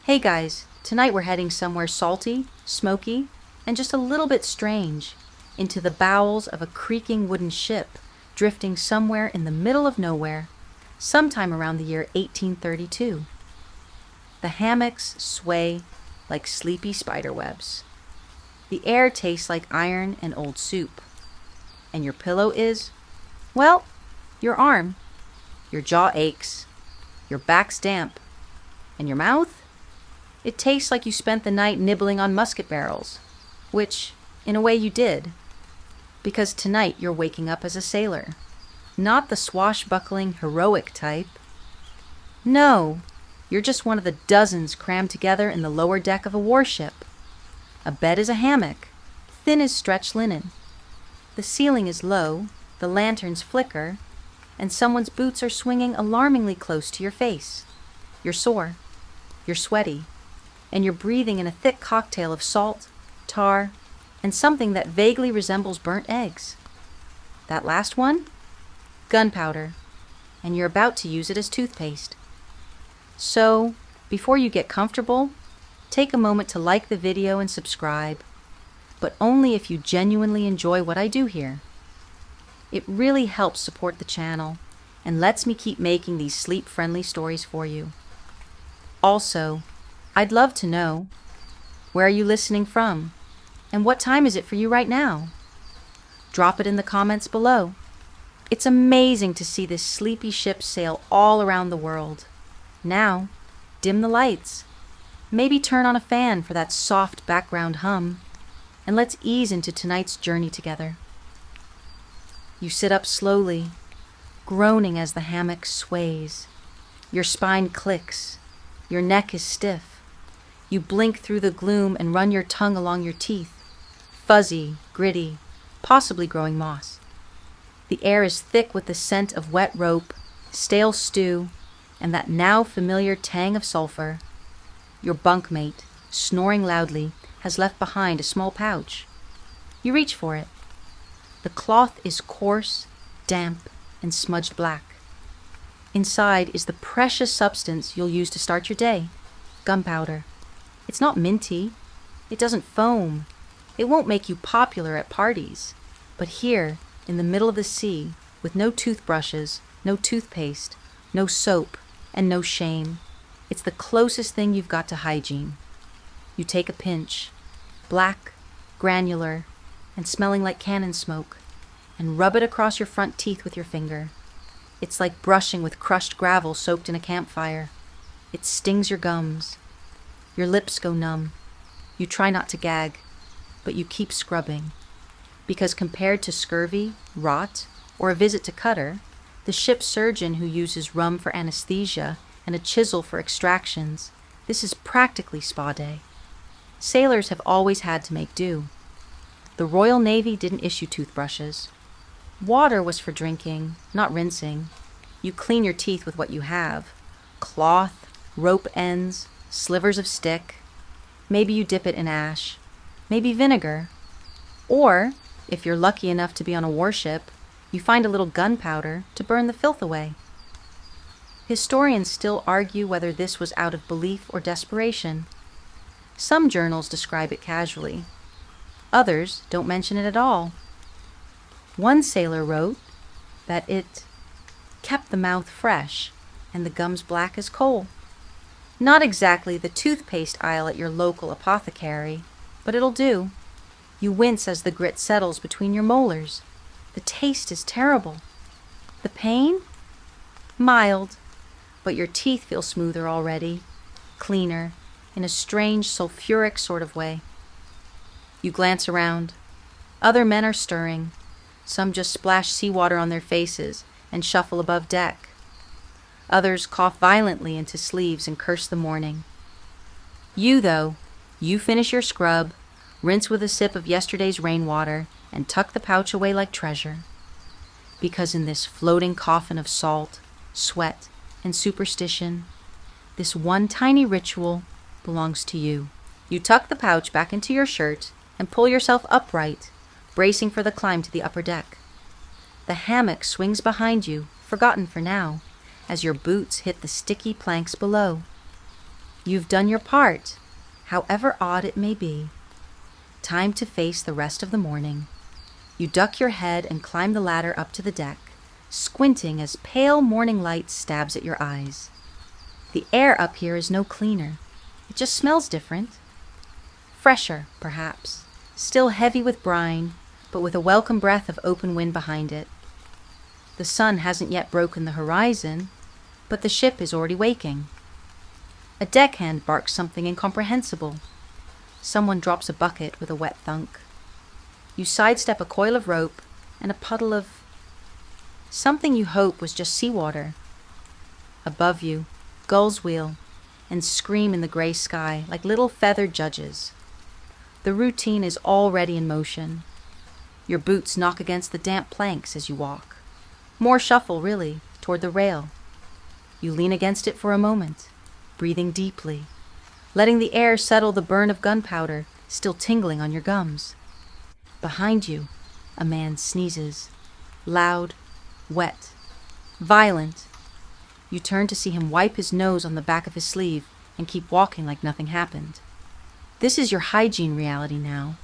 Hey guys, tonight we're heading somewhere salty, smoky, and just a little bit strange, into the bowels of a creaking wooden ship drifting somewhere in the middle of nowhere, sometime around the year 1832. The hammocks sway like sleepy spiderwebs. The air tastes like iron and old soup. And your pillow is, well, your arm. Your jaw aches. Your back's damp. And your mouth? It tastes like you spent the night nibbling on musket barrels. Which, in a way, you did. Because tonight you're waking up as a sailor. Not the swashbuckling, heroic type. No, you're just one of the dozens crammed together in the lower deck of a warship. A bed is a hammock, thin as stretched linen. The ceiling is low, the lanterns flicker, and someone's boots are swinging alarmingly close to your face. You're sore, you're sweaty, and you're breathing in a thick cocktail of salt, tar, and something that vaguely resembles burnt eggs. That last one? Gunpowder, and you're about to use it as toothpaste. So, before you get comfortable, take a moment to like the video and subscribe, but only if you genuinely enjoy what I do here. It really helps support the channel and lets me keep making these sleep-friendly stories for you. Also, I'd love to know, where are you listening from? And what time is it for you right now? Drop it in the comments below. It's amazing to see this sleepy ship sail all around the world. Now, dim the lights. Maybe turn on a fan for that soft background hum, and let's ease into tonight's journey together. You sit up slowly, groaning as the hammock sways. Your spine clicks. Your neck is stiff. You blink through the gloom and run your tongue along your teeth. Fuzzy, gritty, possibly growing moss. The air is thick with the scent of wet rope, stale stew, and that now familiar tang of sulfur. Your bunkmate, snoring loudly, has left behind a small pouch. You reach for it. The cloth is coarse, damp, and smudged black. Inside is the precious substance you'll use to start your day, gunpowder. It's not minty. It doesn't foam. It won't make you popular at parties. But here, in the middle of the sea, with no toothbrushes, no toothpaste, no soap, and no shame, it's the closest thing you've got to hygiene. You take a pinch, black, granular, and smelling like cannon smoke, and rub it across your front teeth with your finger. It's like brushing with crushed gravel soaked in a campfire. It stings your gums. Your lips go numb. You try not to gag, but you keep scrubbing. Because compared to scurvy, rot, or a visit to Qatar, the ship's surgeon who uses rum for anesthesia and a chisel for extractions, this is practically spa day. Sailors have always had to make do. The Royal Navy didn't issue toothbrushes. Water was for drinking, not rinsing. You clean your teeth with what you have. Cloth, rope ends, slivers of stick. Maybe you dip it in ash. Maybe vinegar. Or, if you're lucky enough to be on a warship, you find a little gunpowder to burn the filth away. Historians still argue whether this was out of belief or desperation. Some journals describe it casually. Others don't mention it at all. One sailor wrote that it kept the mouth fresh and the gums black as coal. Not exactly the toothpaste aisle at your local apothecary, but it'll do. You wince as the grit settles between your molars. The taste is terrible. The pain? Mild, but your teeth feel smoother already, cleaner, in a strange sulfuric sort of way. You glance around. Other men are stirring. Some just splash seawater on their faces and shuffle above deck. Others cough violently into sleeves and curse the morning. You, though, you finish your scrub, rinse with a sip of yesterday's rainwater, and tuck the pouch away like treasure. Because in this floating coffin of salt, sweat, and superstition, this one tiny ritual belongs to you. You tuck the pouch back into your shirt and pull yourself upright, bracing for the climb to the upper deck. The hammock swings behind you, forgotten for now, as your boots hit the sticky planks below. You've done your part, however odd it may be. Time to face the rest of the morning. You duck your head and climb the ladder up to the deck, squinting as pale morning light stabs at your eyes. The air up here is no cleaner. It just smells different. Fresher, perhaps. Still heavy with brine, but with a welcome breath of open wind behind it. The sun hasn't yet broken the horizon, but the ship is already waking. A deckhand barks something incomprehensible. Someone drops a bucket with a wet thunk. You sidestep a coil of rope and a puddle of something you hope was just seawater. Above you, gulls wheel and scream in the gray sky like little feathered judges. The routine is already in motion. Your boots knock against the damp planks as you walk. More shuffle, really, toward the rail. You lean against it for a moment, breathing deeply, letting the air settle the burn of gunpowder still tingling on your gums. Behind you, a man sneezes, loud, wet, violent. You turn to see him wipe his nose on the back of his sleeve and keep walking like nothing happened. This is your hygiene reality now.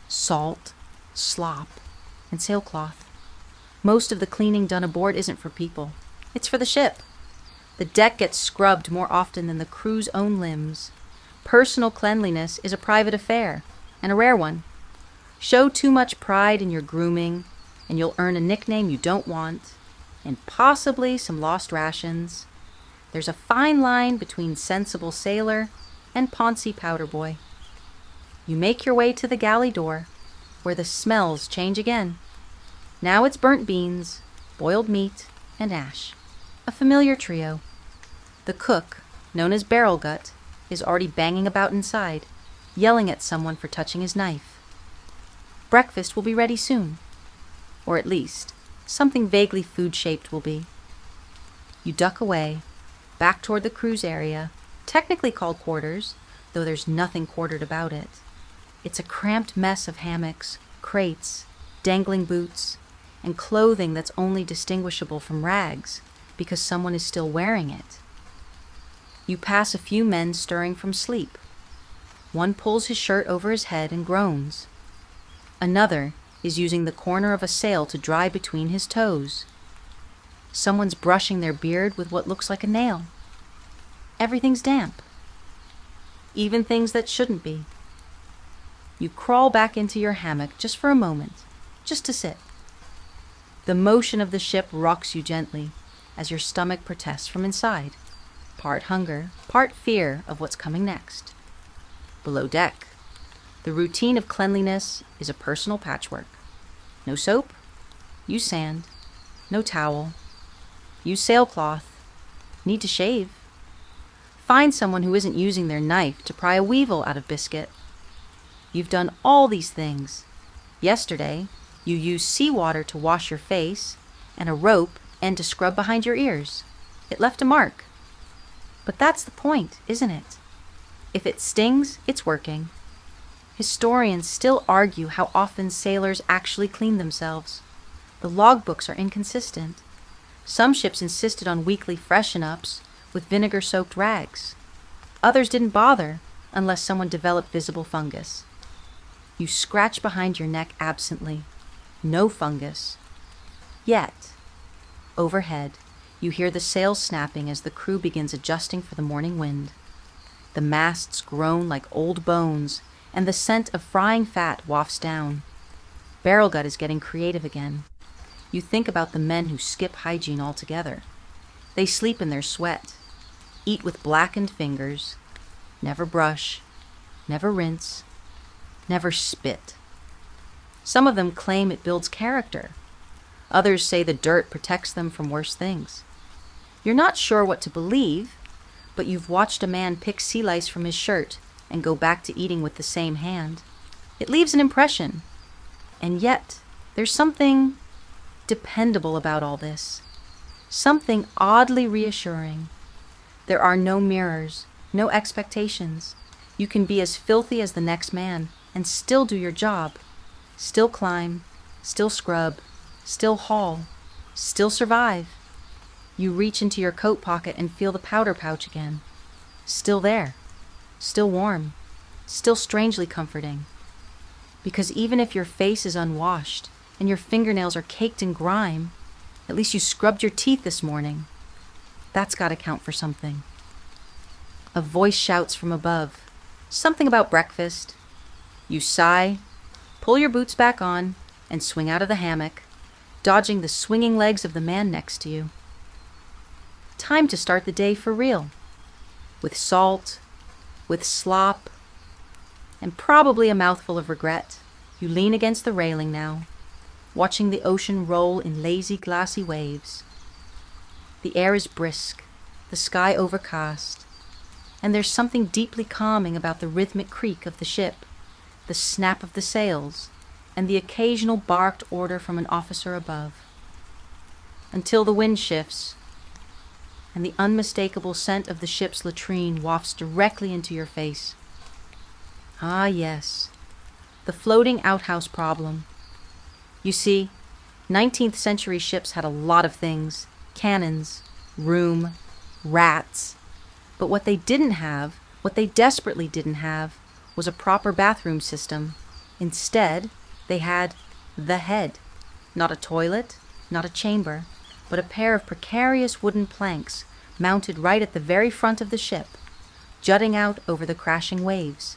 Salt, slop, and sailcloth. Most of the cleaning done aboard isn't for people. It's for the ship. The deck gets scrubbed more often than the crew's own limbs. Personal cleanliness is a private affair, and a rare one. Show too much pride in your grooming, and you'll earn a nickname you don't want, and possibly some lost rations. There's a fine line between sensible sailor and poncy powder boy. You make your way to the galley door, where the smells change again. Now it's burnt beans, boiled meat, and ash. A familiar trio. The cook, known as Barrel Gut, is already banging about inside, yelling at someone for touching his knife. Breakfast will be ready soon. Or at least, something vaguely food-shaped will be. You duck away, back toward the cruise area, technically called quarters, though there's nothing quartered about it. It's a cramped mess of hammocks, crates, dangling boots, and clothing that's only distinguishable from rags because someone is still wearing it. You pass a few men stirring from sleep. One pulls his shirt over his head and groans. Another is using the corner of a sail to dry between his toes. Someone's brushing their beard with what looks like a nail. Everything's damp. Even things that shouldn't be. You crawl back into your hammock just for a moment, just to sit. The motion of the ship rocks you gently as your stomach protests from inside, part hunger, part fear of what's coming next. Below deck, the routine of cleanliness is a personal patchwork. No soap, use sand. No towel, use sailcloth. Need to shave. Find someone who isn't using their knife to pry a weevil out of biscuit. You've done all these things. Yesterday, you used seawater to wash your face and a rope and to scrub behind your ears. It left a mark. But that's the point, isn't it? If it stings, it's working. Historians still argue how often sailors actually clean themselves. The logbooks are inconsistent. Some ships insisted on weekly freshen-ups with vinegar-soaked rags. Others didn't bother unless someone developed visible fungus. You scratch behind your neck absently. No fungus. Yet, overhead, you hear the sails snapping as the crew begins adjusting for the morning wind. The masts groan like old bones, and the scent of frying fat wafts down. Barrel Gut is getting creative again. You think about the men who skip hygiene altogether. They sleep in their sweat, eat with blackened fingers, never brush, never rinse, never spit. Some of them claim it builds character. Others say the dirt protects them from worse things. You're not sure what to believe, but you've watched a man pick sea lice from his shirt and go back to eating with the same hand. It leaves an impression. And yet, there's something dependable about all this. Something oddly reassuring. There are no mirrors, no expectations. You can be as filthy as the next man and still do your job. Still climb, still scrub, still haul, still survive. You reach into your coat pocket and feel the powder pouch again. Still there. still warm, still strangely comforting. Because even if your face is unwashed and your fingernails are caked in grime, at least you scrubbed your teeth this morning. That's got to count for something. A voice shouts from above, something about breakfast. You sigh, pull your boots back on, and swing out of the hammock, dodging the swinging legs of the man next to you. Time to start the day for real. With salt, with slop, and probably a mouthful of regret, you lean against the railing now, watching the ocean roll in lazy, glassy waves. The air is brisk, the sky overcast, and there's something deeply calming about the rhythmic creak of the ship, the snap of the sails, and the occasional barked order from an officer above. Until the wind shifts, and the unmistakable scent of the ship's latrine wafts directly into your face. Ah, yes, the floating outhouse problem. You see, 19th century ships had a lot of things: cannons, room, rats. But what they didn't have, what they desperately didn't have, was a proper bathroom system. Instead, they had the head. Not a toilet, not a chamber, but a pair of precarious wooden planks mounted right at the very front of the ship, jutting out over the crashing waves.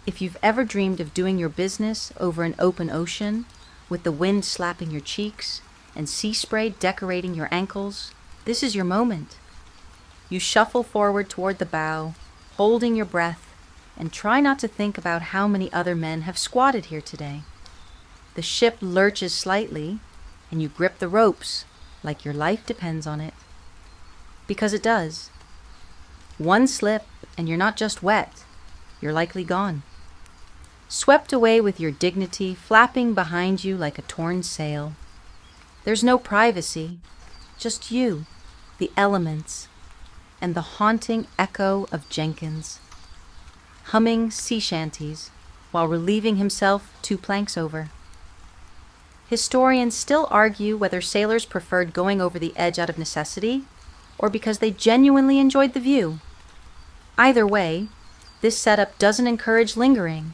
If you've ever dreamed of doing your business over an open ocean, with the wind slapping your cheeks and sea spray decorating your ankles, this is your moment. You shuffle forward toward the bow, holding your breath, and try not to think about how many other men have squatted here today. The ship lurches slightly, and you grip the ropes like your life depends on it. Because it does. One slip, and you're not just wet, you're likely gone. Swept away with your dignity flapping behind you like a torn sail. There's no privacy, just you, the elements, and the haunting echo of Jenkins, humming sea shanties while relieving himself 2 planks over. Historians still argue whether sailors preferred going over the edge out of necessity or because they genuinely enjoyed the view. Either way, this setup doesn't encourage lingering.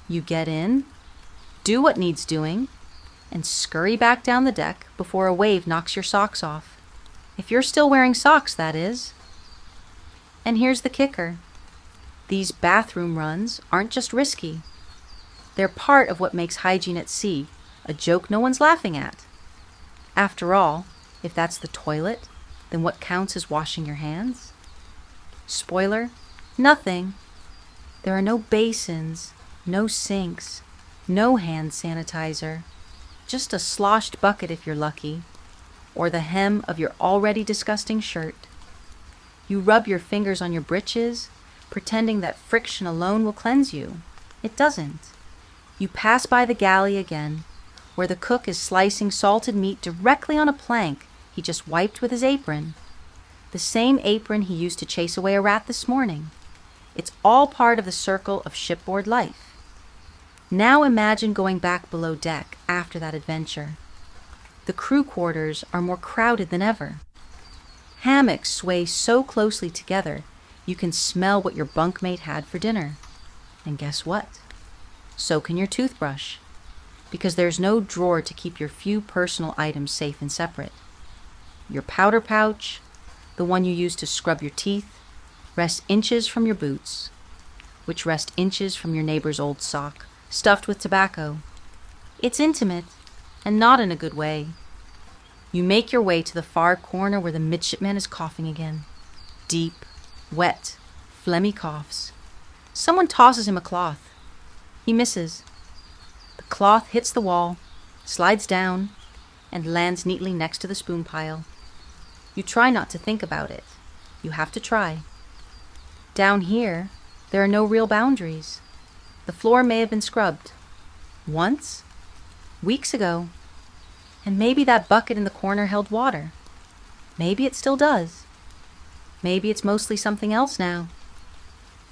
You get in, do what needs doing, and scurry back down the deck before a wave knocks your socks off. If you're still wearing socks, that is. And here's the kicker. These bathroom runs aren't just risky. They're part of what makes hygiene at sea a joke no one's laughing at. After all, if that's the toilet, then what counts is washing your hands? Spoiler, nothing. There are no basins, no sinks, no hand sanitizer, just a sloshed bucket if you're lucky, or the hem of your already disgusting shirt. You rub your fingers on your britches, pretending that friction alone will cleanse you. It doesn't. You pass by the galley again, where the cook is slicing salted meat directly on a plank he just wiped with his apron. The same apron he used to chase away a rat this morning. It's all part of the circle of shipboard life. Now imagine going back below deck after that adventure. The crew quarters are more crowded than ever. Hammocks sway so closely together you can smell what your bunkmate had for dinner. And guess what? So can your toothbrush, because there's no drawer to keep your few personal items safe and separate. Your powder pouch, the one you use to scrub your teeth, rests inches from your boots, which rest inches from your neighbor's old sock, stuffed with tobacco. It's intimate, and not in a good way. You make your way to the far corner where the midshipman is coughing again. Deep, wet, phlegmy coughs. Someone tosses him a cloth. He misses. The cloth hits the wall, slides down, and lands neatly next to the spoon pile. You try not to think about it. You have to try. Down here, there are no real boundaries. The floor may have been scrubbed. Once? Weeks ago. And maybe that bucket in the corner held water. Maybe it still does. Maybe it's mostly something else now.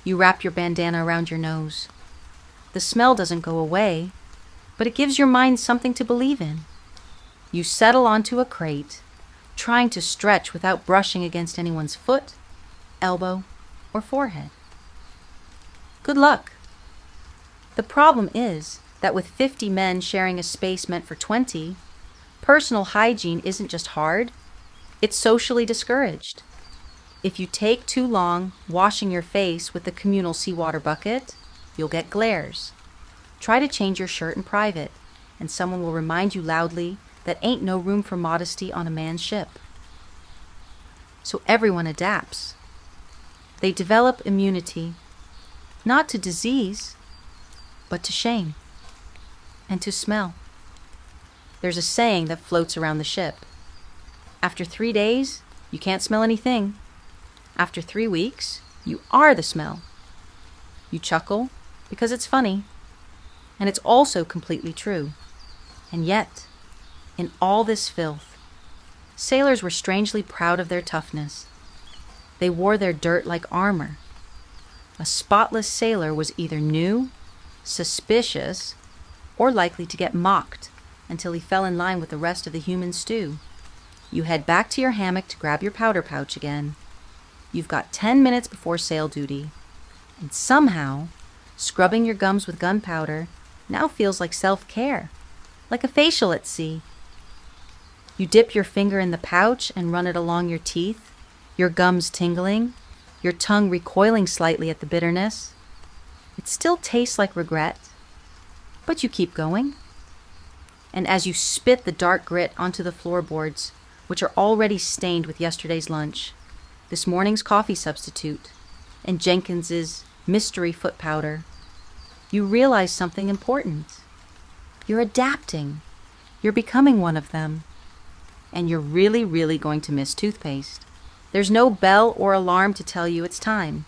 You wrap your bandana around your nose. The smell doesn't go away, but it gives your mind something to believe in. You settle onto a crate, trying to stretch without brushing against anyone's foot, elbow, or forehead. Good luck. The problem is that with 50 men sharing a space meant for 20, personal hygiene isn't just hard, it's socially discouraged. If you take too long washing your face with the communal seawater bucket, you'll get glares. Try to change your shirt in private, and someone will remind you loudly that ain't no room for modesty on a man's ship. So everyone adapts. They develop immunity, not to disease, but to shame and to smell. There's a saying that floats around the ship. After 3 days, you can't smell anything. After 3 weeks, you are the smell. You chuckle because it's funny, and it's also completely true. And yet, in all this filth, sailors were strangely proud of their toughness. They wore their dirt like armor. A spotless sailor was either new, suspicious, or likely to get mocked until he fell in line with the rest of the human stew. You head back to your hammock to grab your powder pouch again. You've got 10 minutes before sail duty, and somehow, scrubbing your gums with gunpowder now feels like self-care, like a facial at sea. You dip your finger in the pouch and run it along your teeth, your gums tingling, your tongue recoiling slightly at the bitterness. It still tastes like regret, but you keep going. And as you spit the dark grit onto the floorboards, which are already stained with yesterday's lunch, this morning's coffee substitute, and Jenkins's mystery foot powder, you realize something important. You're adapting. You're becoming one of them. And you're really, really going to miss toothpaste. There's no bell or alarm to tell you it's time.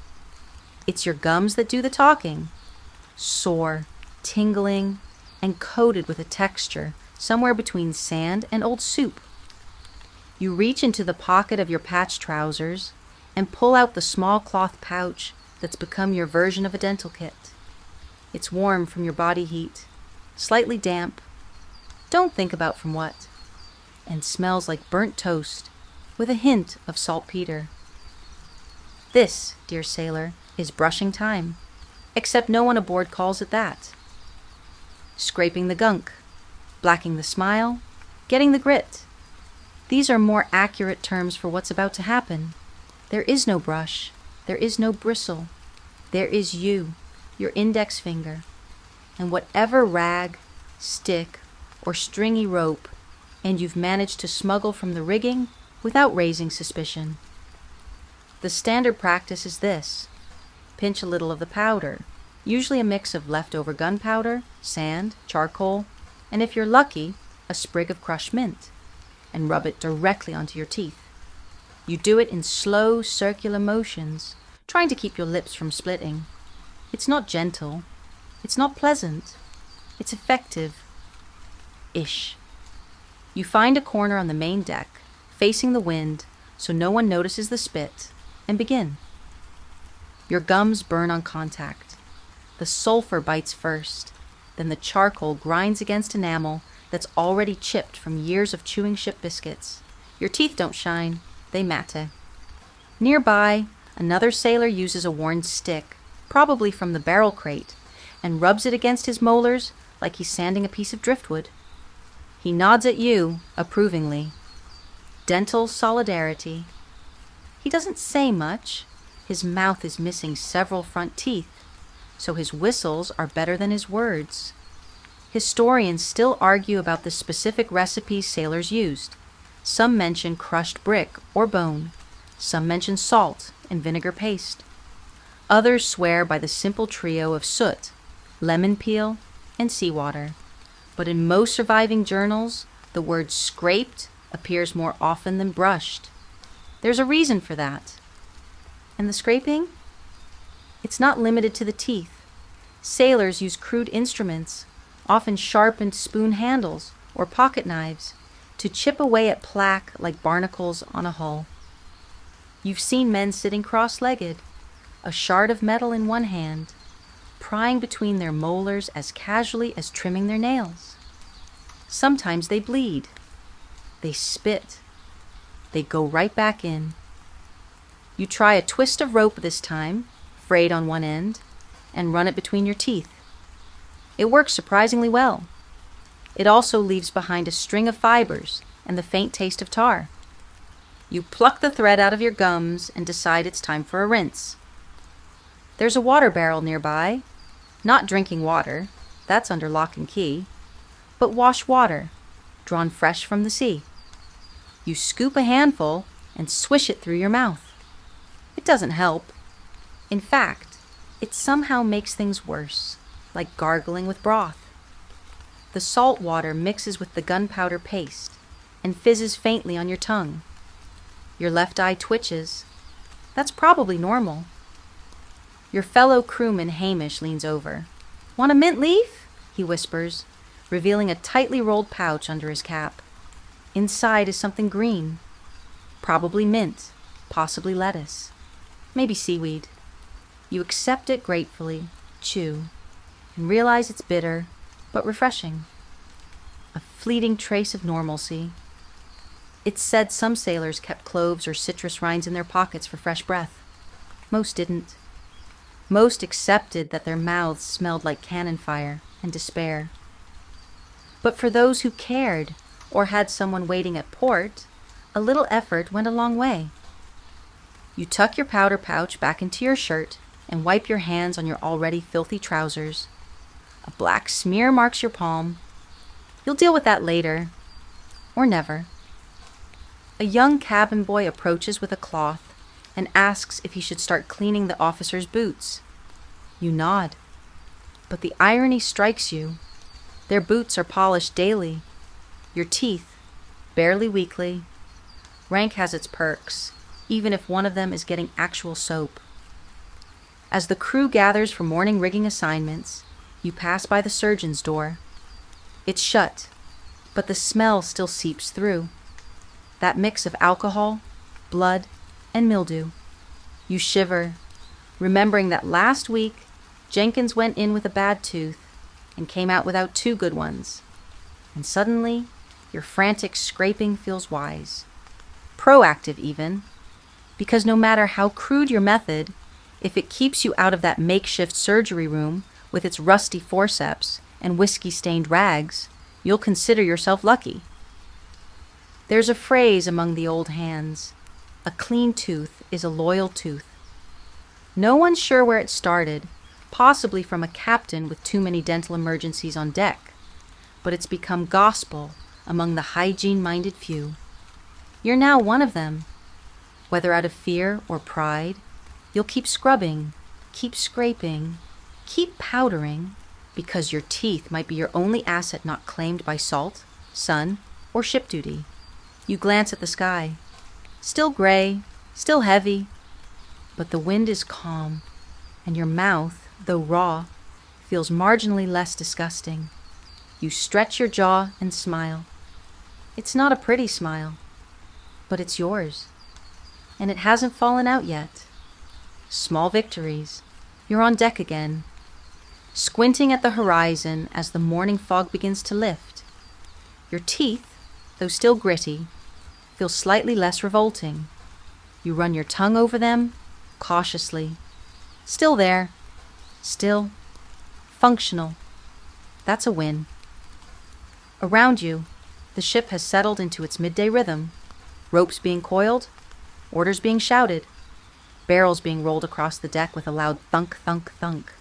It's your gums that do the talking. Sore, tingling, and coated with a texture somewhere between sand and old soup. You reach into the pocket of your patch trousers and pull out the small cloth pouch that's become your version of a dental kit. It's warm from your body heat, slightly damp, don't think about from what, and smells like burnt toast with a hint of saltpeter. This, dear sailor, is brushing time, except no one aboard calls it that. Scraping the gunk, blacking the smile, getting the grit. These are more accurate terms for what's about to happen. There is no brush. There is no bristle. There is you, your index finger, and whatever rag, stick, or stringy rope, and you've managed to smuggle from the rigging without raising suspicion. The standard practice is this. Pinch a little of the powder, usually a mix of leftover gunpowder, sand, charcoal, and if you're lucky, a sprig of crushed mint, and rub it directly onto your teeth. You do it in slow, circular motions, trying to keep your lips from splitting. It's not gentle. It's not pleasant. It's effective. Ish. You find a corner on the main deck, facing the wind, so no one notices the spit, and begin. Your gums burn on contact. The sulfur bites first, then the charcoal grinds against enamel that's already chipped from years of chewing ship biscuits. Your teeth don't shine, they matte. Nearby, another sailor uses a worn stick, probably from the barrel crate, and rubs it against his molars like he's sanding a piece of driftwood. He nods at you, approvingly. Dental solidarity. He doesn't say much. His mouth is missing several front teeth, so his whistles are better than his words. Historians still argue about the specific recipes sailors used. Some mention crushed brick or bone. Some mention salt and vinegar paste. Others swear by the simple trio of soot, lemon peel, and seawater. But in most surviving journals, the word scraped appears more often than brushed. There's a reason for that. And the scraping? It's not limited to the teeth. Sailors use crude instruments, often sharpened spoon handles or pocket knives, to chip away at plaque like barnacles on a hull. You've seen men sitting cross-legged, a shard of metal in one hand, prying between their molars as casually as trimming their nails. Sometimes they bleed. They spit. They go right back in. You try a twist of rope this time, frayed on one end, and run it between your teeth. It works surprisingly well. It also leaves behind a string of fibers and the faint taste of tar. You pluck the thread out of your gums and decide it's time for a rinse. There's a water barrel nearby. Not drinking water, that's under lock and key, but wash water, drawn fresh from the sea. You scoop a handful and swish it through your mouth. It doesn't help. In fact, it somehow makes things worse, like gargling with broth. The salt water mixes with the gunpowder paste and fizzes faintly on your tongue. Your left eye twitches. That's probably normal. Your fellow crewman Hamish leans over. "Want a mint leaf?" he whispers, revealing a tightly rolled pouch under his cap. Inside is something green. Probably mint, possibly lettuce, maybe seaweed. You accept it gratefully, chew, and realize it's bitter, but refreshing. A fleeting trace of normalcy. It's said some sailors kept cloves or citrus rinds in their pockets for fresh breath. Most didn't. Most accepted that their mouths smelled like cannon fire and despair. But for those who cared or had someone waiting at port, a little effort went a long way. You tuck your powder pouch back into your shirt and wipe your hands on your already filthy trousers. A black smear marks your palm. You'll deal with that later. Or never. A young cabin boy approaches with a cloth and asks if he should start cleaning the officer's boots. You nod. But the irony strikes you. Their boots are polished daily. Your teeth, barely weekly. Rank has its perks, even if one of them is getting actual soap. As the crew gathers for morning rigging assignments, you pass by the surgeon's door. It's shut, but the smell still seeps through. That mix of alcohol, blood, and mildew. You shiver, remembering that last week Jenkins went in with a bad tooth and came out without 2 good ones. And suddenly, your frantic scraping feels wise. Proactive even, because no matter how crude your method, if it keeps you out of that makeshift surgery room with its rusty forceps and whiskey-stained rags, you'll consider yourself lucky. There's a phrase among the old hands: a clean tooth is a loyal tooth. No one's sure where it started, possibly from a captain with too many dental emergencies on deck, but it's become gospel among the hygiene-minded few. You're now one of them. Whether out of fear or pride, you'll keep scrubbing, keep scraping, keep powdering, because your teeth might be your only asset not claimed by salt, sun, or ship duty. You glance at the sky. Still gray, still heavy, but the wind is calm, and your mouth, though raw, feels marginally less disgusting. You stretch your jaw and smile. It's not a pretty smile, but it's yours, and it hasn't fallen out yet. Small victories. You're on deck again, squinting at the horizon as the morning fog begins to lift. Your teeth, though still gritty, feel slightly less revolting. You run your tongue over them, cautiously. Still there. Still. Functional. That's a win. Around you, the ship has settled into its midday rhythm. Ropes being coiled, orders being shouted, barrels being rolled across the deck with a loud thunk, thunk, thunk.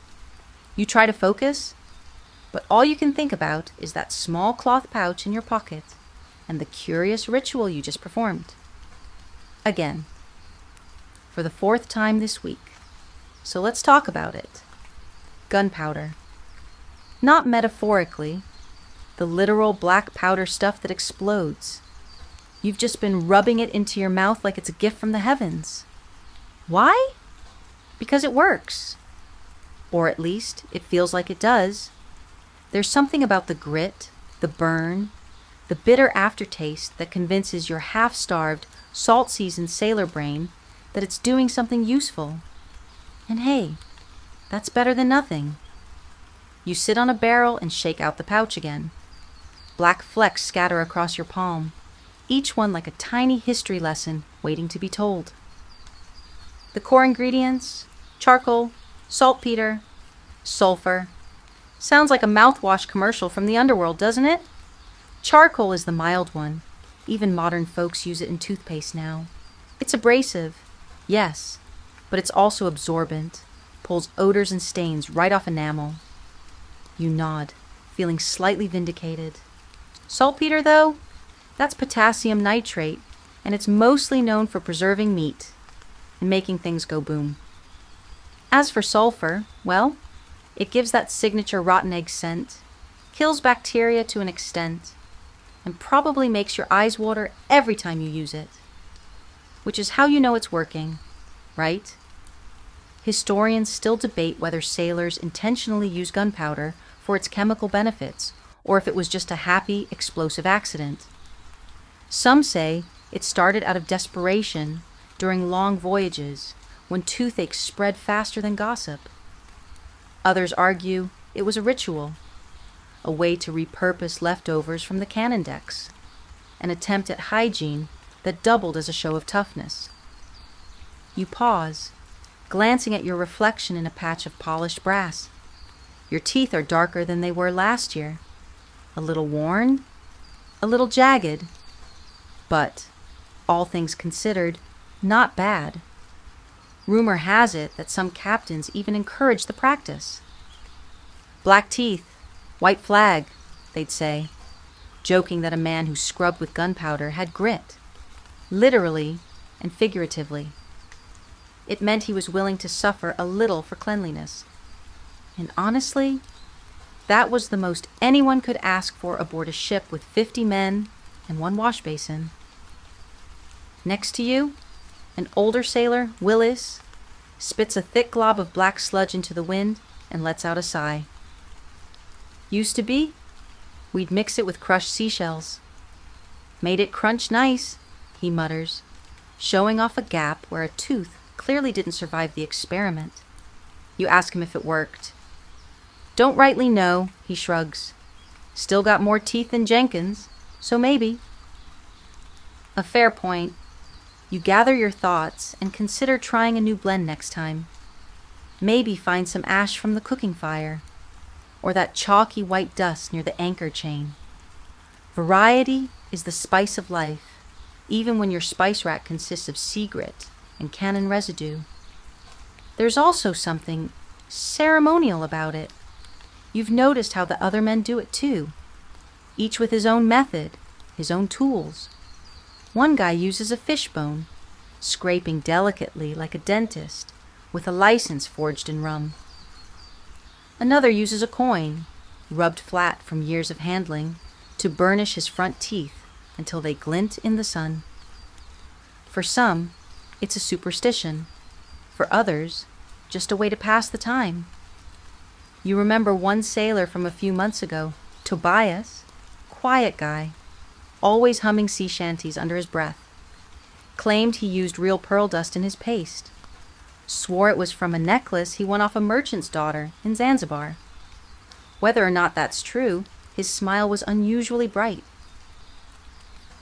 You try to focus, but all you can think about is that small cloth pouch in your pocket and the curious ritual you just performed. Again. For the 4th time this week. So let's talk about it. Gunpowder. Not metaphorically, the literal black powder stuff that explodes. You've just been rubbing it into your mouth like it's a gift from the heavens. Why? Because it works. Or at least, it feels like it does. There's something about the grit, the burn, the bitter aftertaste that convinces your half-starved, salt-seasoned sailor brain that it's doing something useful. And hey, that's better than nothing. You sit on a barrel and shake out the pouch again. Black flecks scatter across your palm, each one like a tiny history lesson waiting to be told. The core ingredients: charcoal, saltpeter, Sulfur. Sounds like a mouthwash commercial from the underworld, doesn't it? Charcoal is the mild one. Even modern folks use it in toothpaste now. It's abrasive, yes, but it's also absorbent, pulls odors and stains right off enamel. You nod, feeling slightly vindicated. Saltpeter, though? That's potassium nitrate, and it's mostly known for preserving meat and making things go boom. As for sulfur, well, it gives that signature rotten egg scent, kills bacteria to an extent, and probably makes your eyes water every time you use it. Which is how you know it's working, right? Historians still debate whether sailors intentionally use gunpowder for its chemical benefits, or if it was just a happy, explosive accident. Some say it started out of desperation during long voyages, when toothache spread faster than gossip. Others argue it was a ritual, a way to repurpose leftovers from the cannon decks, an attempt at hygiene that doubled as a show of toughness. You pause, glancing at your reflection in a patch of polished brass. Your teeth are darker than they were last year, a little worn, a little jagged, but, all things considered, not bad. Rumor has it that some captains even encourage the practice. Black teeth, white flag, they'd say, joking that a man who scrubbed with gunpowder had grit, literally and figuratively. It meant he was willing to suffer a little for cleanliness. And honestly, that was the most anyone could ask for aboard a ship with 50 men and one wash basin. Next to you, an older sailor, Willis, spits a thick glob of black sludge into the wind and lets out a sigh. Used to be, we'd mix it with crushed seashells. Made it crunch nice, he mutters, showing off a gap where a tooth clearly didn't survive the experiment. You ask him if it worked. Don't rightly know, he shrugs. Still got more teeth than Jenkins, so maybe. A fair point. You gather your thoughts and consider trying a new blend next time. Maybe find some ash from the cooking fire, or that chalky white dust near the anchor chain. Variety is the spice of life, even when your spice rack consists of sea grit and cannon residue. There's also something ceremonial about it. You've noticed how the other men do it too, each with his own method, his own tools. One guy uses a fishbone, scraping delicately like a dentist, with a license forged in rum. Another uses a coin, rubbed flat from years of handling, to burnish his front teeth until they glint in the sun. For some, it's a superstition. For others, just a way to pass the time. You remember one sailor from a few months ago, Tobias, quiet guy, always humming sea shanties under his breath, claimed he used real pearl dust in his paste, swore it was from a necklace he won off a merchant's daughter in Zanzibar. Whether or not that's true, his smile was unusually bright.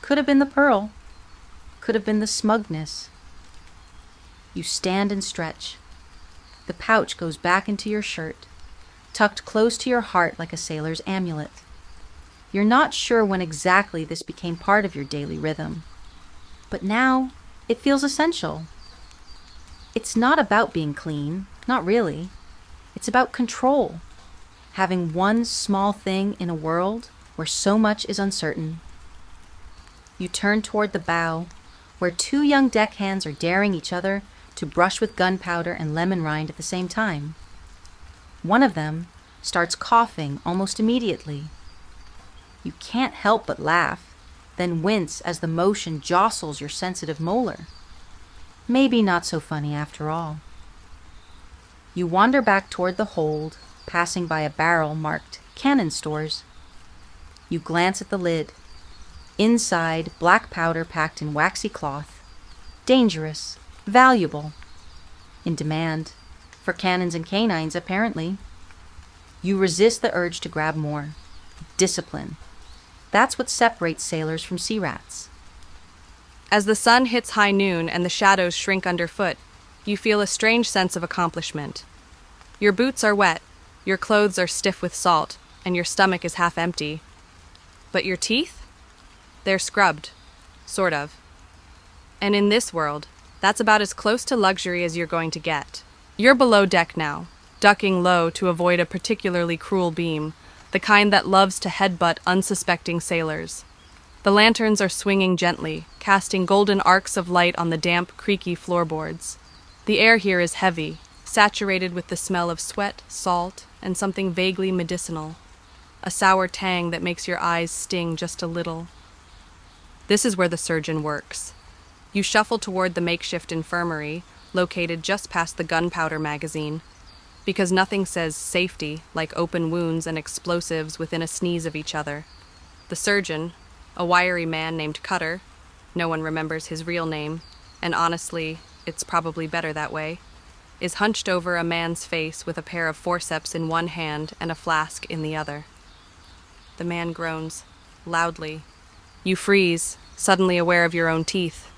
Could have been the pearl, could have been the smugness. You stand and stretch. The pouch goes back into your shirt, tucked close to your heart like a sailor's amulet. You're not sure when exactly this became part of your daily rhythm, but now it feels essential. It's not about being clean, not really. It's about control, having one small thing in a world where so much is uncertain. You turn toward the bow, where two young deckhands are daring each other to brush with gunpowder and lemon rind at the same time. One of them starts coughing almost immediately. You can't help but laugh, then wince as the motion jostles your sensitive molar. Maybe not so funny after all. You wander back toward the hold, passing by a barrel marked Cannon Stores. You glance at the lid. Inside, black powder packed in waxy cloth. Dangerous, valuable, in demand, for cannons and canines apparently. You resist the urge to grab more. Discipline. That's what separates sailors from sea rats. As the sun hits high noon and the shadows shrink underfoot, you feel a strange sense of accomplishment. Your boots are wet, Your clothes are stiff with salt, and your stomach is half empty. But your teeth? They're scrubbed. Sort of. And in this world, that's about as close to luxury as you're going to get. You're below deck now, ducking low to avoid a particularly cruel beam, the kind that loves to headbutt unsuspecting sailors. The lanterns are swinging gently, casting golden arcs of light on the damp, creaky floorboards. The air here is heavy, saturated with the smell of sweat, salt, and something vaguely medicinal. A sour tang that makes your eyes sting just a little. This is where the surgeon works. You shuffle toward the makeshift infirmary, located just past the Gunpowder magazine, because nothing says safety like open wounds and explosives within a sneeze of each other. The surgeon, a wiry man named Cutter, no one remembers his real name, and honestly, it's probably better that way, is hunched over a man's face with a pair of forceps in one hand and a flask in the other. The man groans, loudly. You freeze, suddenly aware of your own teeth.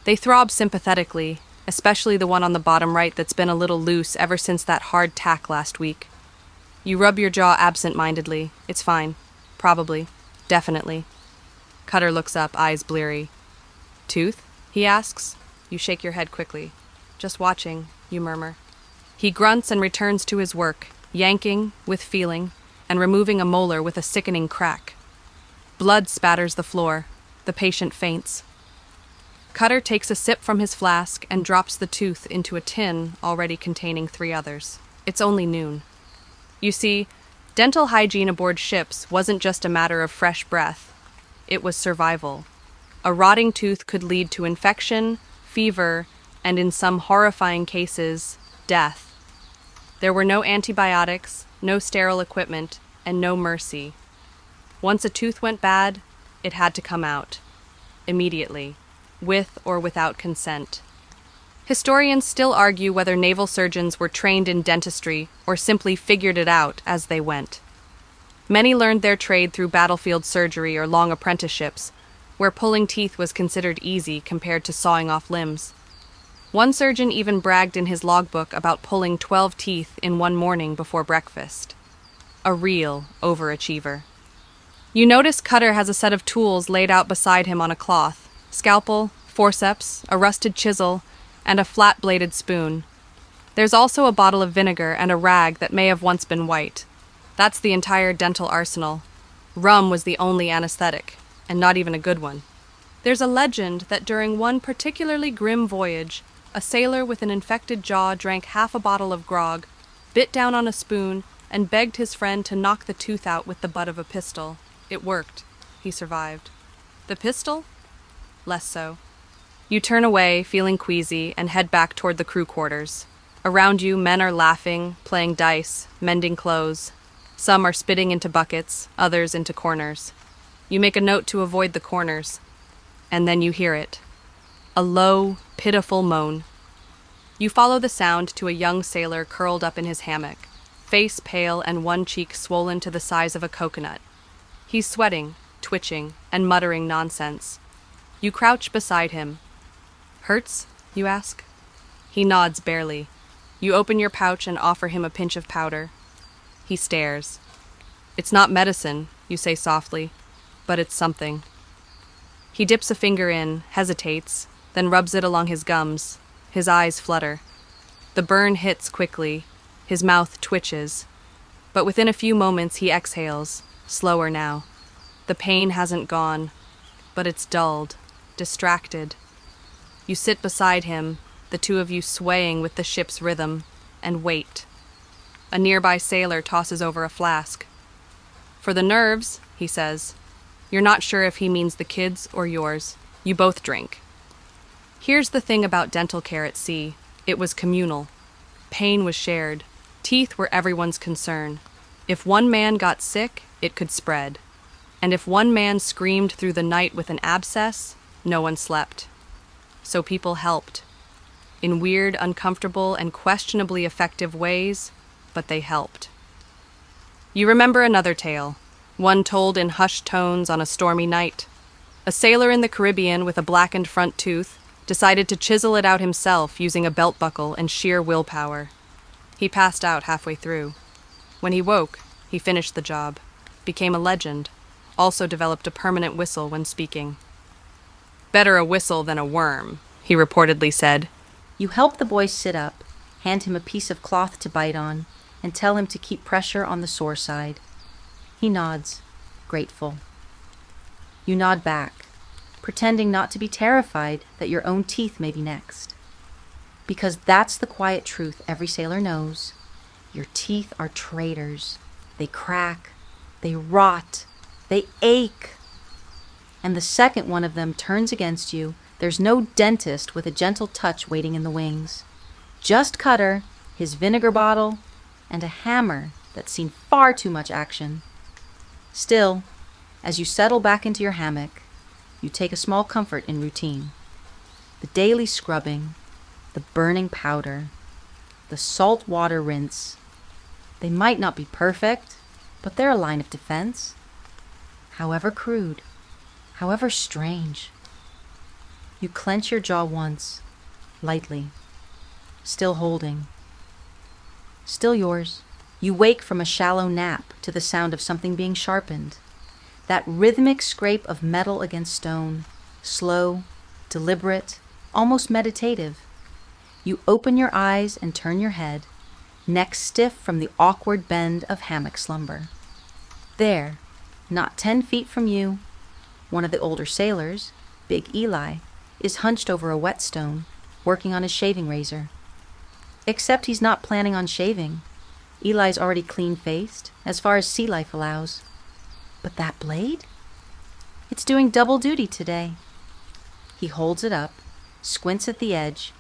They throb sympathetically, especially the one on the bottom right that's been a little loose ever since that hard tack last week. You rub your jaw absent-mindedly. It's fine. Probably. Definitely. Cutter looks up, eyes bleary. Tooth? He asks. You shake your head quickly. Just watching, you murmur. He grunts and returns to his work, yanking, with feeling, and removing a molar with a sickening crack. Blood spatters the floor. The patient faints. Cutter takes a sip from his flask and drops the tooth into a tin already containing 3 others. It's only noon. You see, dental hygiene aboard ships wasn't just a matter of fresh breath. It was survival. A rotting tooth could lead to infection, fever, and in some horrifying cases, death. There were no antibiotics, no sterile equipment, and no mercy. Once a tooth went bad, it had to come out. Immediately. With or without consent. Historians still argue whether naval surgeons were trained in dentistry or simply figured it out as they went. Many learned their trade through battlefield surgery or long apprenticeships, where pulling teeth was considered easy compared to sawing off limbs. One surgeon even bragged in his logbook about pulling 12 teeth in one morning before breakfast. A real overachiever. You notice Cutter has a set of tools laid out beside him on a cloth. Scalpel, forceps, a rusted chisel, and a flat-bladed spoon. There's also a bottle of vinegar and a rag that may have once been white. That's the entire dental arsenal. Rum was the only anesthetic, and not even a good one. There's a legend that during one particularly grim voyage, a sailor with an infected jaw drank half a bottle of grog, bit down on a spoon, and begged his friend to knock the tooth out with the butt of a pistol. It worked. He survived. The pistol? Less so. You turn away, feeling queasy, and head back toward the crew quarters. Around you, men are laughing, playing dice, mending clothes. Some are spitting into buckets, others into corners. You make a note to avoid the corners. And then you hear it. A low, pitiful moan. You follow the sound to a young sailor curled up in his hammock, face pale and one cheek swollen to the size of a coconut. He's sweating, twitching, and muttering nonsense. You crouch beside him. Hurts? You ask. He nods barely. You open your pouch and offer him a pinch of powder. He stares. It's not medicine, you say softly, but it's something. He dips a finger in, hesitates, then rubs it along his gums. His eyes flutter. The burn hits quickly. His mouth twitches. But within a few moments he exhales, slower now. The pain hasn't gone, but it's dulled. Distracted. You sit beside him, the two of you swaying with the ship's rhythm, and wait. A nearby sailor tosses over a flask. For the nerves, he says. You're not sure if he means the kids or yours. You both drink. Here's the thing about dental care at sea. It was communal. Pain was shared. Teeth were everyone's concern. If one man got sick, it could spread. And if one man screamed through the night with an abscess, no one slept. So people helped. In weird, uncomfortable, and questionably effective ways, but they helped. You remember another tale, one told in hushed tones on a stormy night. A sailor in the Caribbean with a blackened front tooth decided to chisel it out himself using a belt buckle and sheer willpower. He passed out halfway through. When he woke, he finished the job, became a legend, also developed a permanent whistle when speaking. "Better a whistle than a worm," he reportedly said. You help the boy sit up, hand him a piece of cloth to bite on, and tell him to keep pressure on the sore side. He nods, grateful. You nod back, pretending not to be terrified that your own teeth may be next. Because that's the quiet truth every sailor knows. Your teeth are traitors. They crack, they rot, they ache. And the second one of them turns against you, there's no dentist with a gentle touch waiting in the wings. Just Cutter, his vinegar bottle, and a hammer that's seen far too much action. Still, as you settle back into your hammock, you take a small comfort in routine. The daily scrubbing, the burning powder, the salt water rinse. They might not be perfect, but they're a line of defense. However crude, however strange. You clench your jaw once, lightly, still holding. Still yours. You wake from a shallow nap to the sound of something being sharpened. That rhythmic scrape of metal against stone, slow, deliberate, almost meditative. You open your eyes and turn your head, neck stiff from the awkward bend of hammock slumber. There, not 10 feet from you, one of the older sailors, Big Eli, is hunched over a whetstone, working on his shaving razor. Except he's not planning on shaving. Eli's already clean-faced, as far as sea life allows. But that blade? It's doing double duty today. He holds it up, squints at the edge,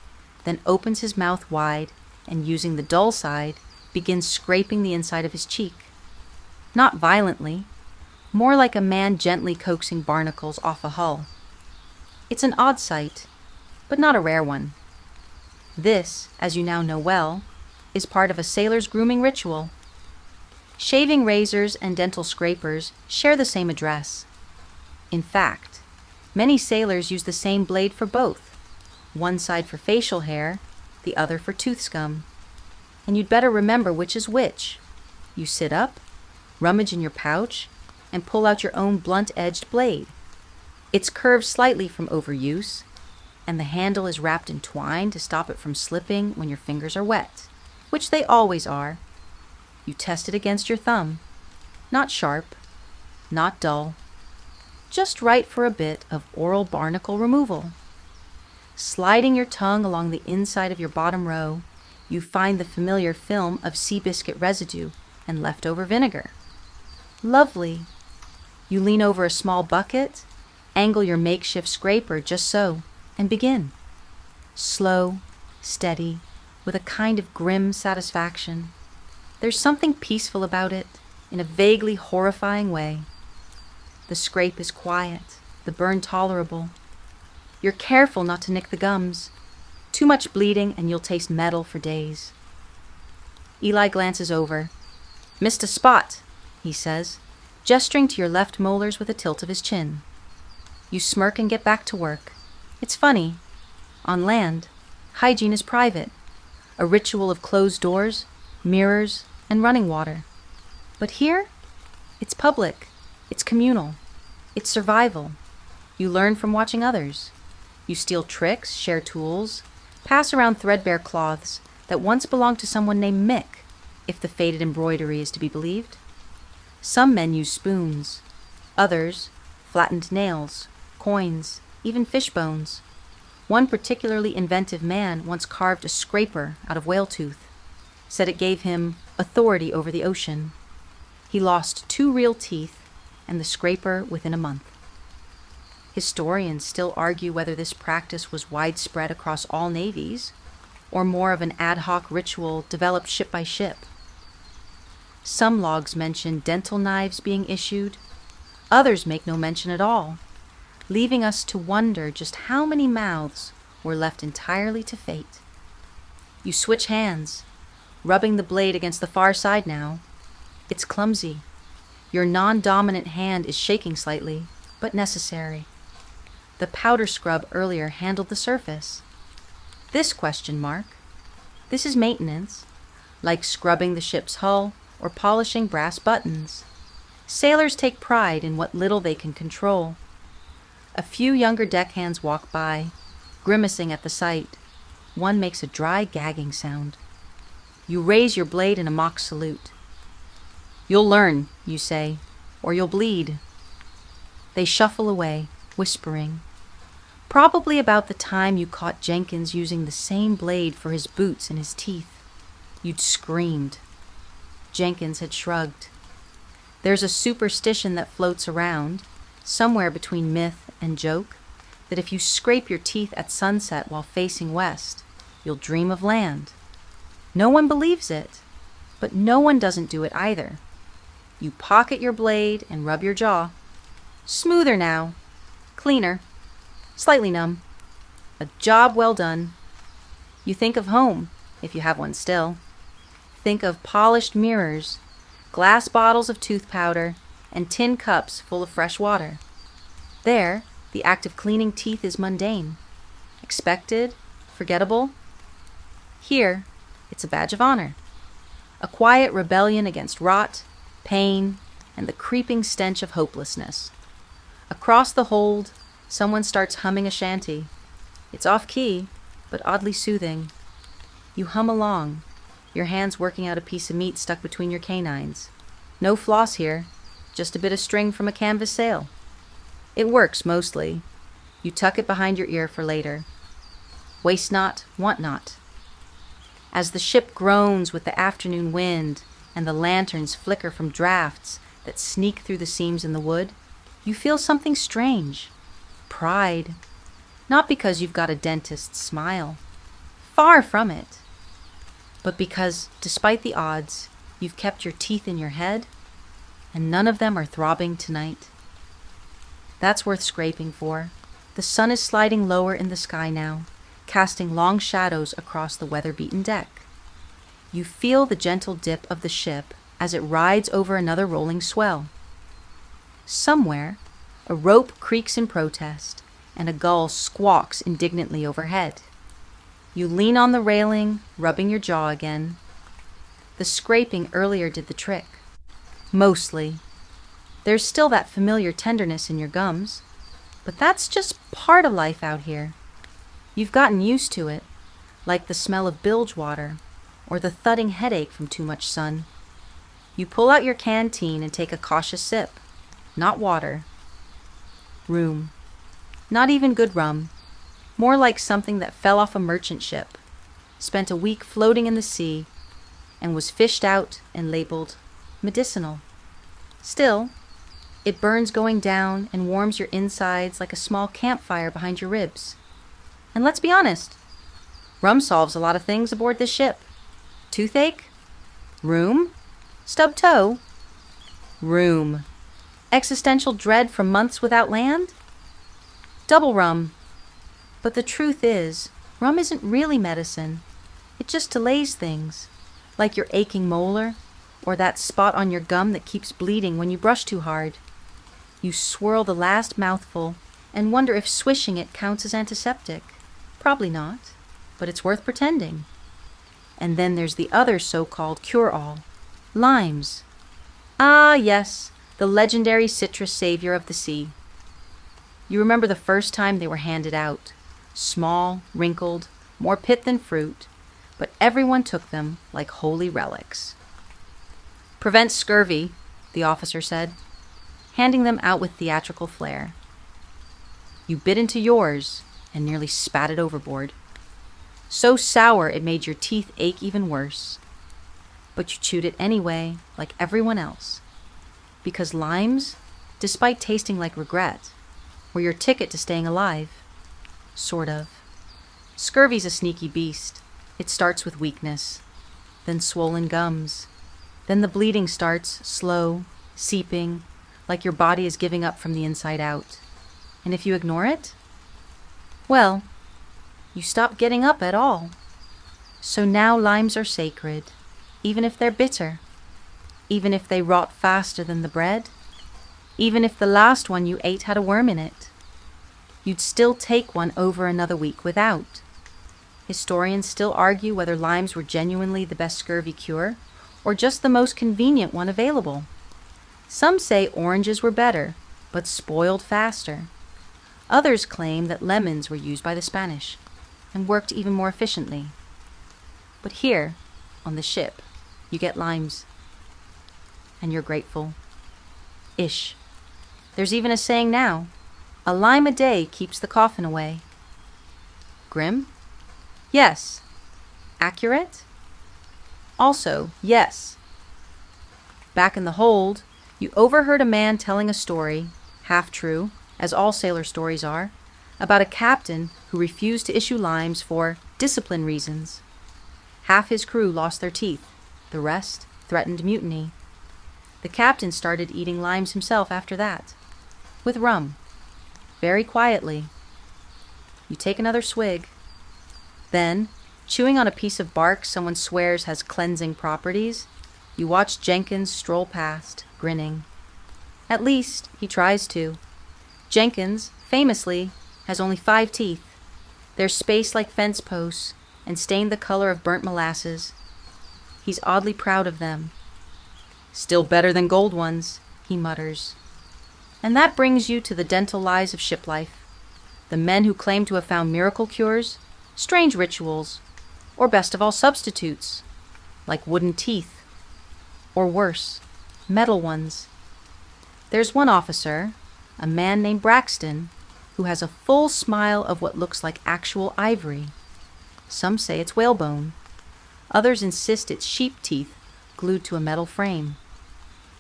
then opens his mouth wide and, using the dull side, begins scraping the inside of his cheek. Not violently, more like a man gently coaxing barnacles off a hull. It's an odd sight, but not a rare one. This, as you now know well, is part of a sailor's grooming ritual. Shaving razors and dental scrapers share the same address. In fact, many sailors use the same blade for both, one side for facial hair, the other for tooth scum. And you'd better remember which is which. You sit up, rummage in your pouch, and pull out your own blunt-edged blade. It's curved slightly from overuse, and the handle is wrapped in twine to stop it from slipping when your fingers are wet, which they always are. You test it against your thumb. Not sharp, not dull, just right for a bit of oral barnacle removal. Sliding your tongue along the inside of your bottom row, you find the familiar film of sea biscuit residue and leftover vinegar. Lovely. You lean over a small bucket, angle your makeshift scraper just so, and begin. Slow, steady, with a kind of grim satisfaction. There's something peaceful about it, in a vaguely horrifying way. The scrape is quiet, the burn tolerable. You're careful not to nick the gums. Too much bleeding and you'll taste metal for days. Eli glances over. "Missed a spot," he says, gesturing to your left molars with a tilt of his chin. You smirk and get back to work. It's funny. On land, hygiene is private, a ritual of closed doors, mirrors, and running water. But here, it's public, it's communal, it's survival. You learn from watching others. You steal tricks, share tools, pass around threadbare cloths that once belonged to someone named Mick, if the faded embroidery is to be believed. Some men use spoons, others flattened nails, coins, even fish bones. One particularly inventive man once carved a scraper out of whale tooth, said it gave him authority over the ocean. He lost 2 real teeth and the scraper within a month. Historians still argue whether this practice was widespread across all navies, or more of an ad hoc ritual developed ship by ship. Some logs mention dental knives being issued, others make no mention at all, leaving us to wonder just how many mouths were left entirely to fate. You switch hands, rubbing the blade against the far side now. It's clumsy. Your non-dominant hand is shaking slightly, but necessary. The powder scrub earlier handled the surface. This question mark. This is maintenance, like scrubbing the ship's hull or polishing brass buttons. Sailors take pride in what little they can control. A few younger deckhands walk by, grimacing at the sight. One makes a dry gagging sound. You raise your blade in a mock salute. "You'll learn," you say, "or you'll bleed." They shuffle away, whispering. Probably about the time you caught Jenkins using the same blade for his boots and his teeth. You'd screamed. Jenkins had shrugged. There's a superstition that floats around, somewhere between myth and joke, that if you scrape your teeth at sunset while facing west, you'll dream of land. No one believes it, but no one doesn't do it either. You pocket your blade and rub your jaw. Smoother now, cleaner, slightly numb. A job well done. You think of home, if you have one still. Think of polished mirrors, glass bottles of tooth powder, and tin cups full of fresh water. There, the act of cleaning teeth is mundane, expected, forgettable. Here, it's a badge of honor, a quiet rebellion against rot, pain, and the creeping stench of hopelessness. Across the hold, someone starts humming a shanty. It's off-key, but oddly soothing. You hum along, your hands working out a piece of meat stuck between your canines. No floss here, just a bit of string from a canvas sail. It works mostly. You tuck it behind your ear for later. Waste not, want not. As the ship groans with the afternoon wind and the lanterns flicker from drafts that sneak through the seams in the wood, you feel something strange. Pride. Not because you've got a dentist's smile. Far from it. But because, despite the odds, you've kept your teeth in your head, and none of them are throbbing tonight. That's worth scraping for. The sun is sliding lower in the sky now, casting long shadows across the weather-beaten deck. You feel the gentle dip of the ship as it rides over another rolling swell. Somewhere, a rope creaks in protest, and a gull squawks indignantly overhead. You lean on the railing, rubbing your jaw again. The scraping earlier did the trick. Mostly. There's still that familiar tenderness in your gums, but that's just part of life out here. You've gotten used to it, like the smell of bilge water, or the thudding headache from too much sun. You pull out your canteen and take a cautious sip. Not water. Room. Not even good rum. More like something that fell off a merchant ship, spent a week floating in the sea, and was fished out and labeled medicinal. Still, it burns going down and warms your insides like a small campfire behind your ribs. And let's be honest, rum solves a lot of things aboard this ship. Toothache? Room? Stubbed toe? Room. Existential dread from months without land? Double rum. But the truth is, rum isn't really medicine. It just delays things, like your aching molar, or that spot on your gum that keeps bleeding when you brush too hard. You swirl the last mouthful and wonder if swishing it counts as antiseptic. Probably not, but it's worth pretending. And then there's the other so-called cure-all, limes. Ah, yes, the legendary citrus savior of the sea. You remember the first time they were handed out. Small, wrinkled, more pit than fruit, but everyone took them like holy relics. "Prevents scurvy," the officer said, handing them out with theatrical flair. You bit into yours and nearly spat it overboard. So sour it made your teeth ache even worse. But you chewed it anyway, like everyone else. Because limes, despite tasting like regret, were your ticket to staying alive. Sort of. Scurvy's a sneaky beast. It starts with weakness, then swollen gums. Then the bleeding starts, slow, seeping, like your body is giving up from the inside out. And if you ignore it, well, you stop getting up at all. So now limes are sacred, even if they're bitter, even if they rot faster than the bread, even if the last one you ate had a worm in it. You'd still take one over another week without. Historians still argue whether limes were genuinely the best scurvy cure, or just the most convenient one available. Some say oranges were better, but spoiled faster. Others claim that lemons were used by the Spanish and worked even more efficiently. But here, on the ship, you get limes. And you're grateful. Ish. There's even a saying now, a lime a day keeps the coffin away. Grim? Yes. Accurate? Also, yes. Back in the hold, you overheard a man telling a story, half true, as all sailor stories are, about a captain who refused to issue limes for discipline reasons. Half his crew lost their teeth, the rest threatened mutiny. The captain started eating limes himself after that, with rum, very quietly. You take another swig. Then, chewing on a piece of bark someone swears has cleansing properties, you watch Jenkins stroll past, grinning. At least, he tries to. Jenkins, famously, has only 5 teeth. They're spaced like fence posts and stained the color of burnt molasses. He's oddly proud of them. Still better than gold ones, he mutters. And that brings you to the dental lies of ship life. The men who claim to have found miracle cures, strange rituals, or best of all substitutes, like wooden teeth, or worse, metal ones. There's one officer, a man named Braxton, who has a full smile of what looks like actual ivory. Some say it's whalebone. Others insist it's sheep teeth glued to a metal frame.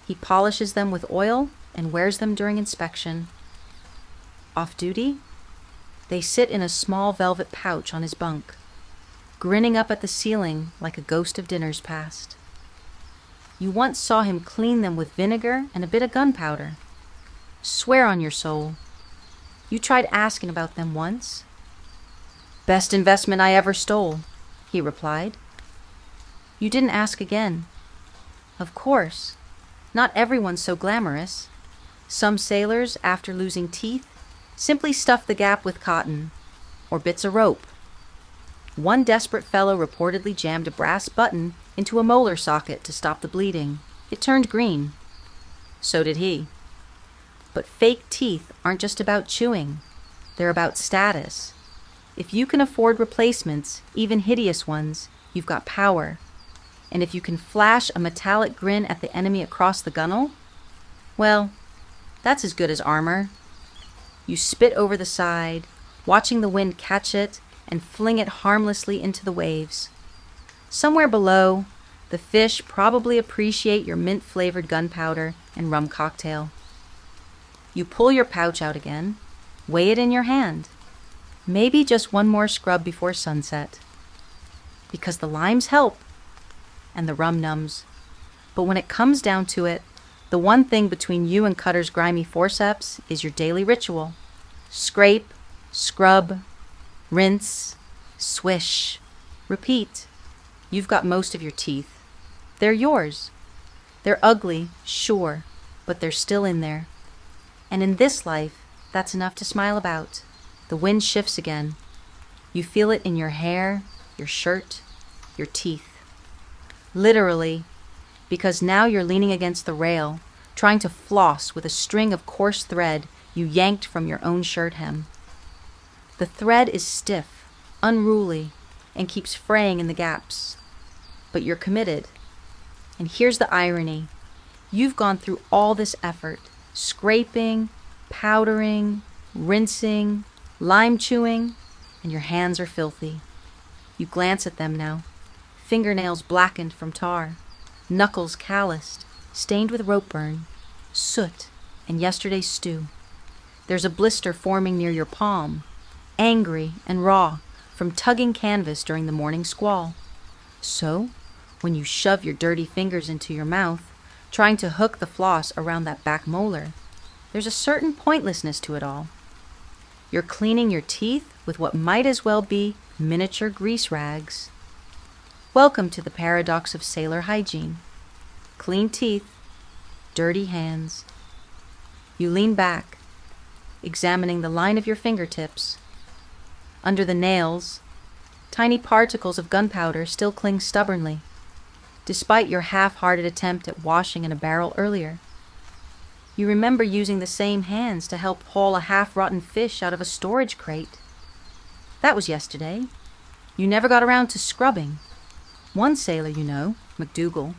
He polishes them with oil and wears them during inspection. Off duty? They sit in a small velvet pouch on his bunk, grinning up at the ceiling like a ghost of dinners past. You once saw him clean them with vinegar and a bit of gunpowder. Swear on your soul. You tried asking about them once. Best investment I ever stole, he replied. You didn't ask again. Of course, not everyone's so glamorous. Some sailors, after losing teeth, simply stuff the gap with cotton or bits of rope. One desperate fellow reportedly jammed a brass button into a molar socket to stop the bleeding. It turned green. So did he. But fake teeth aren't just about chewing. They're about status. If you can afford replacements, even hideous ones, you've got power. And if you can flash a metallic grin at the enemy across the gunwale, well, that's as good as armor. You spit over the side, watching the wind catch it and fling it harmlessly into the waves. Somewhere below, the fish probably appreciate your mint-flavored gunpowder and rum cocktail. You pull your pouch out again, weigh it in your hand. Maybe just one more scrub before sunset. Because the limes help, and the rum numbs. But when it comes down to it, the one thing between you and Cutter's grimy forceps is your daily ritual. Scrape, scrub, rinse, swish, repeat. You've got most of your teeth. They're yours. They're ugly, sure, but they're still in there. And in this life, that's enough to smile about. The wind shifts again. You feel it in your hair, your shirt, your teeth. Literally, because now you're leaning against the rail, trying to floss with a string of coarse thread you yanked from your own shirt hem. The thread is stiff, unruly, and keeps fraying in the gaps. But you're committed. And here's the irony. You've gone through all this effort, scraping, powdering, rinsing, lime chewing, and your hands are filthy. You glance at them now, fingernails blackened from tar, knuckles calloused, stained with rope burn, soot, and yesterday's stew. There's a blister forming near your palm, angry and raw from tugging canvas during the morning squall. So, when you shove your dirty fingers into your mouth, trying to hook the floss around that back molar, there's a certain pointlessness to it all. You're cleaning your teeth with what might as well be miniature grease rags. Welcome to the paradox of sailor hygiene. Clean teeth, dirty hands. You lean back, examining the line of your fingertips. Under the nails, tiny particles of gunpowder still cling stubbornly. despite your half-hearted attempt at washing in a barrel earlier. You remember using the same hands to help haul a half-rotten fish out of a storage crate. That was yesterday. You never got around to scrubbing. One sailor, you know, McDougal,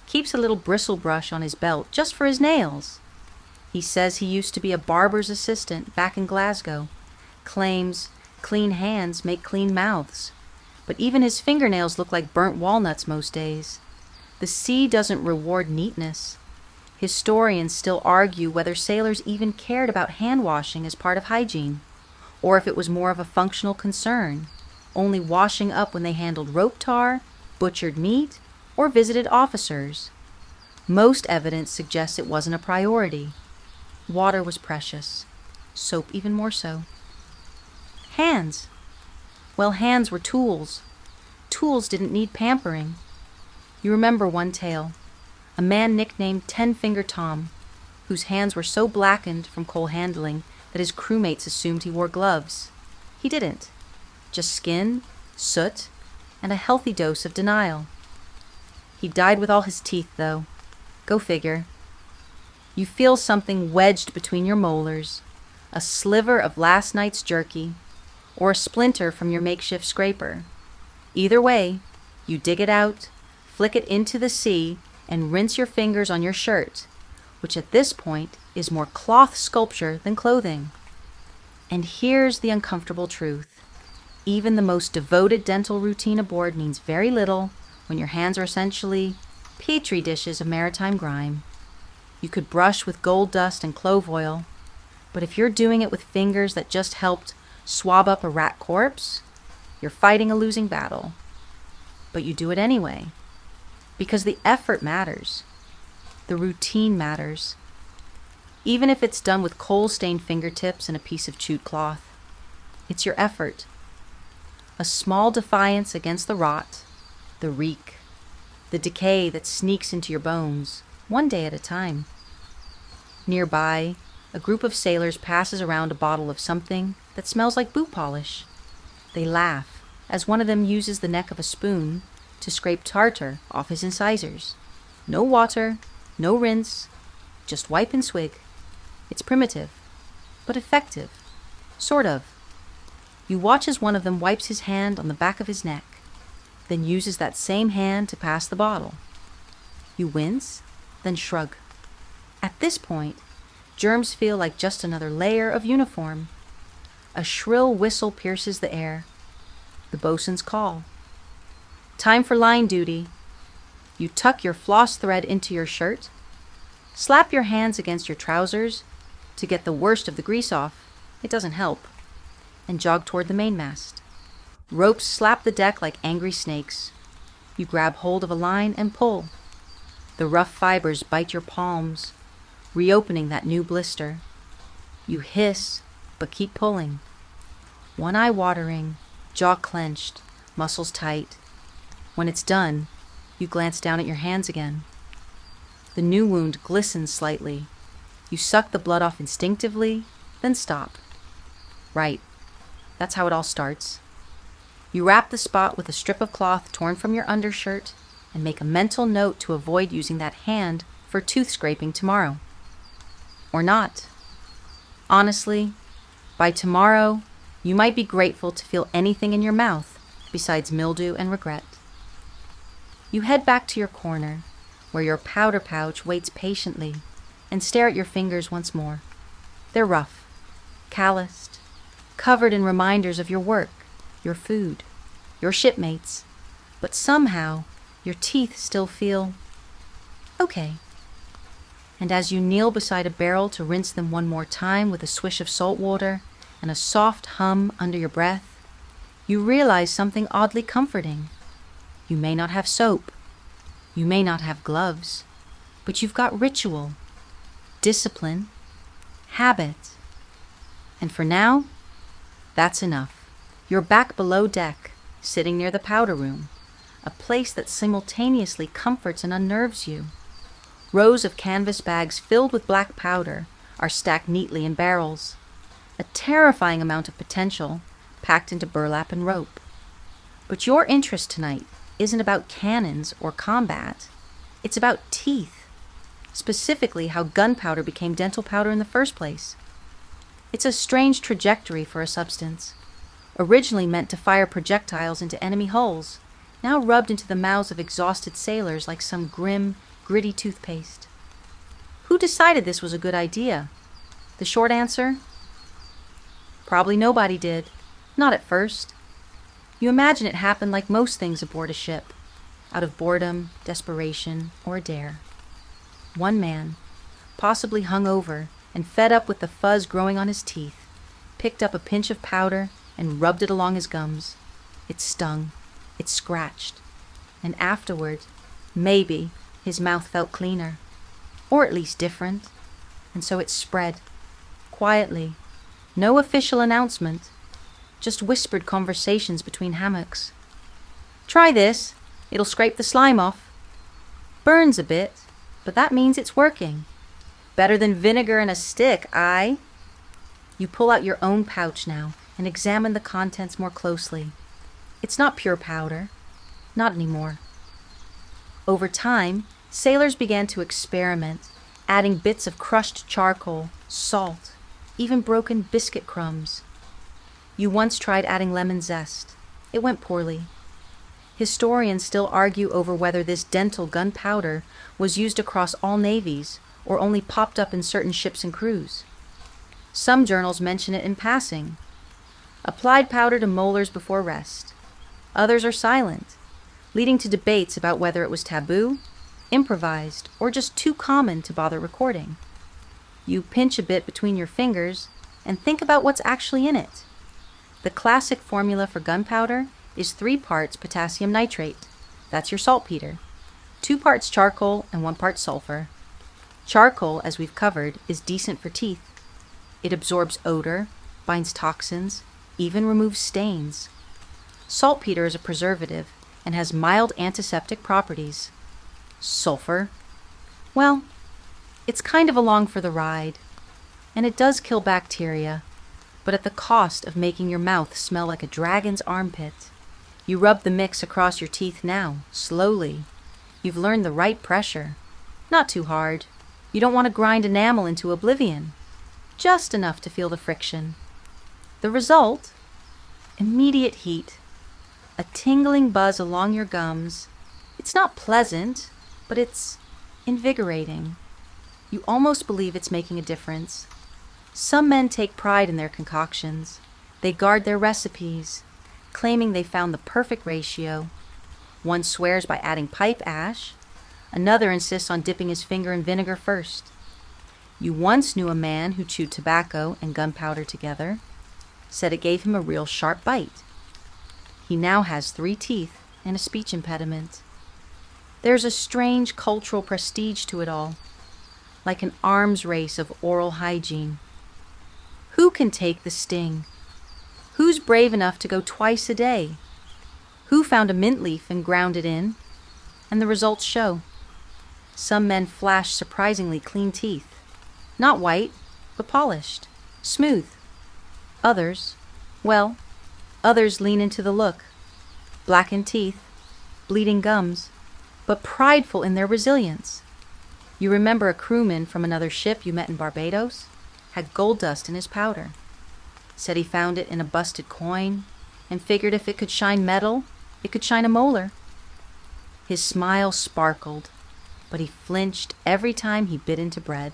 keeps a little bristle brush on his belt just for his nails. He says he used to be a barber's assistant back in Glasgow. Claims clean hands make clean mouths. But even his fingernails look like burnt walnuts most days. The sea doesn't reward neatness. Historians still argue whether sailors even cared about hand washing as part of hygiene, or if it was more of a functional concern, only washing up when they handled rope tar, butchered meat, or visited officers. Most evidence suggests it wasn't a priority. Water was precious, soap even more so. Hands. Well, hands were tools. Tools didn't need pampering. You remember one tale. A man nicknamed Ten-Finger Tom, whose hands were so blackened from coal handling that his crewmates assumed he wore gloves. He didn't. Just skin, soot, and a healthy dose of denial. He died with all his teeth, though. Go figure. You feel something wedged between your molars, a sliver of last night's jerky, or a splinter from your makeshift scraper. Either way, you dig it out, flick it into the sea, and rinse your fingers on your shirt, which at this point is more cloth sculpture than clothing. And here's the uncomfortable truth. Even the most devoted dental routine aboard means very little when your hands are essentially petri dishes of maritime grime. You could brush with gold dust and clove oil, but if you're doing it with fingers that just helped swab up a rat corpse, you're fighting a losing battle. But you do it anyway. Because the effort matters. The routine matters. Even if it's done with coal-stained fingertips and a piece of chewed cloth. It's your effort. A small defiance against the rot, the reek, the decay that sneaks into your bones, one day at a time. Nearby, a group of sailors passes around a bottle of something that smells like boot polish. They laugh as one of them uses the neck of a spoon to scrape tartar off his incisors. No water, no rinse, just wipe and swig. It's primitive, but effective. Sort of. You watch as one of them wipes his hand on the back of his neck, then uses that same hand to pass the bottle. You wince, then shrug. At this point, germs feel like just another layer of uniform. A shrill whistle pierces the air. The bosun's call. Time for line duty. You tuck your floss thread into your shirt, slap your hands against your trousers to get the worst of the grease off. It doesn't help. And jog toward the mainmast. Ropes slap the deck like angry snakes. You grab hold of a line and pull. The rough fibers bite your palms, reopening that new blister. You hiss, but keep pulling. One eye watering, jaw clenched, muscles tight. When it's done, you glance down at your hands again. The new wound glistens slightly. You suck the blood off instinctively, then stop. Right. That's how it all starts. You wrap the spot with a strip of cloth torn from your undershirt and make a mental note to avoid using that hand for tooth scraping tomorrow. Or not. Honestly, by tomorrow, you might be grateful to feel anything in your mouth besides mildew and regret. You head back to your corner, where your powder pouch waits patiently, and stare at your fingers once more. They're rough, calloused, covered in reminders of your work, your food, your shipmates, but somehow your teeth still feel okay. And as you kneel beside a barrel to rinse them one more time with a swish of salt water and a soft hum under your breath, you realize something oddly comforting. You may not have soap, you may not have gloves, but you've got ritual, discipline, habit. And for now, that's enough. You're back below deck, sitting near the powder room, a place that simultaneously comforts and unnerves you. Rows of canvas bags filled with black powder are stacked neatly in barrels, a terrifying amount of potential packed into burlap and rope. But your interest tonight isn't about cannons or combat. It's about teeth, specifically how gunpowder became dental powder in the first place. It's a strange trajectory for a substance. Originally meant to fire projectiles into enemy hulls, now rubbed into the mouths of exhausted sailors like some grim, gritty toothpaste. Who decided this was a good idea? The short answer? Probably nobody did. Not at first. You imagine it happened like most things aboard a ship, out of boredom, desperation, or a dare. One man, possibly hungover and fed up with the fuzz growing on his teeth, picked up a pinch of powder and rubbed it along his gums. It stung, it scratched, and afterward, maybe, his mouth felt cleaner, or at least different, and so it spread, quietly, no official announcement, just whispered conversations between hammocks. Try this, it'll scrape the slime off. Burns a bit, but that means it's working. Better than vinegar and a stick, aye? You pull out your own pouch now and examine the contents more closely. It's not pure powder. Not anymore. Over time, sailors began to experiment, adding bits of crushed charcoal, salt, even broken biscuit crumbs. You once tried adding lemon zest. It went poorly. Historians still argue over whether this dental gunpowder was used across all navies or only popped up in certain ships and crews. Some journals mention it in passing. Applied powder to molars before rest. Others are silent, leading to debates about whether it was taboo, improvised, or just too common to bother recording. You pinch a bit between your fingers and think about what's actually in it. The classic formula for gunpowder is 3 parts potassium nitrate. That's your saltpeter. 2 parts charcoal and 1 part sulfur. Charcoal, as we've covered, is decent for teeth. It absorbs odor, binds toxins, even removes stains. Saltpeter is a preservative and has mild antiseptic properties. Sulfur, well, it's kind of along for the ride, and it does kill bacteria, but at the cost of making your mouth smell like a dragon's armpit. You rub the mix across your teeth now, slowly. You've learned the right pressure. Not too hard. You don't want to grind enamel into oblivion. Just enough to feel the friction. The result? Immediate heat. A tingling buzz along your gums. It's not pleasant, but it's invigorating. You almost believe it's making a difference. Some men take pride in their concoctions. They guard their recipes, claiming they found the perfect ratio. One swears by adding pipe ash. Another insists on dipping his finger in vinegar first. You once knew a man who chewed tobacco and gunpowder together, said it gave him a real sharp bite. He now has 3 teeth and a speech impediment. There's a strange cultural prestige to it all, like an arms race of oral hygiene. Who can take the sting? Who's brave enough to go twice a day? Who found a mint leaf and ground it in? And the results show. Some men flash surprisingly clean teeth. Not white, but polished, smooth. Others, well, others lean into the look. Blackened teeth, bleeding gums, but prideful in their resilience. You remember a crewman from another ship you met in Barbados? Had gold dust in his powder. Said he found it in a busted coin and figured if it could shine metal, it could shine a molar. His smile sparkled, but he flinched every time he bit into bread.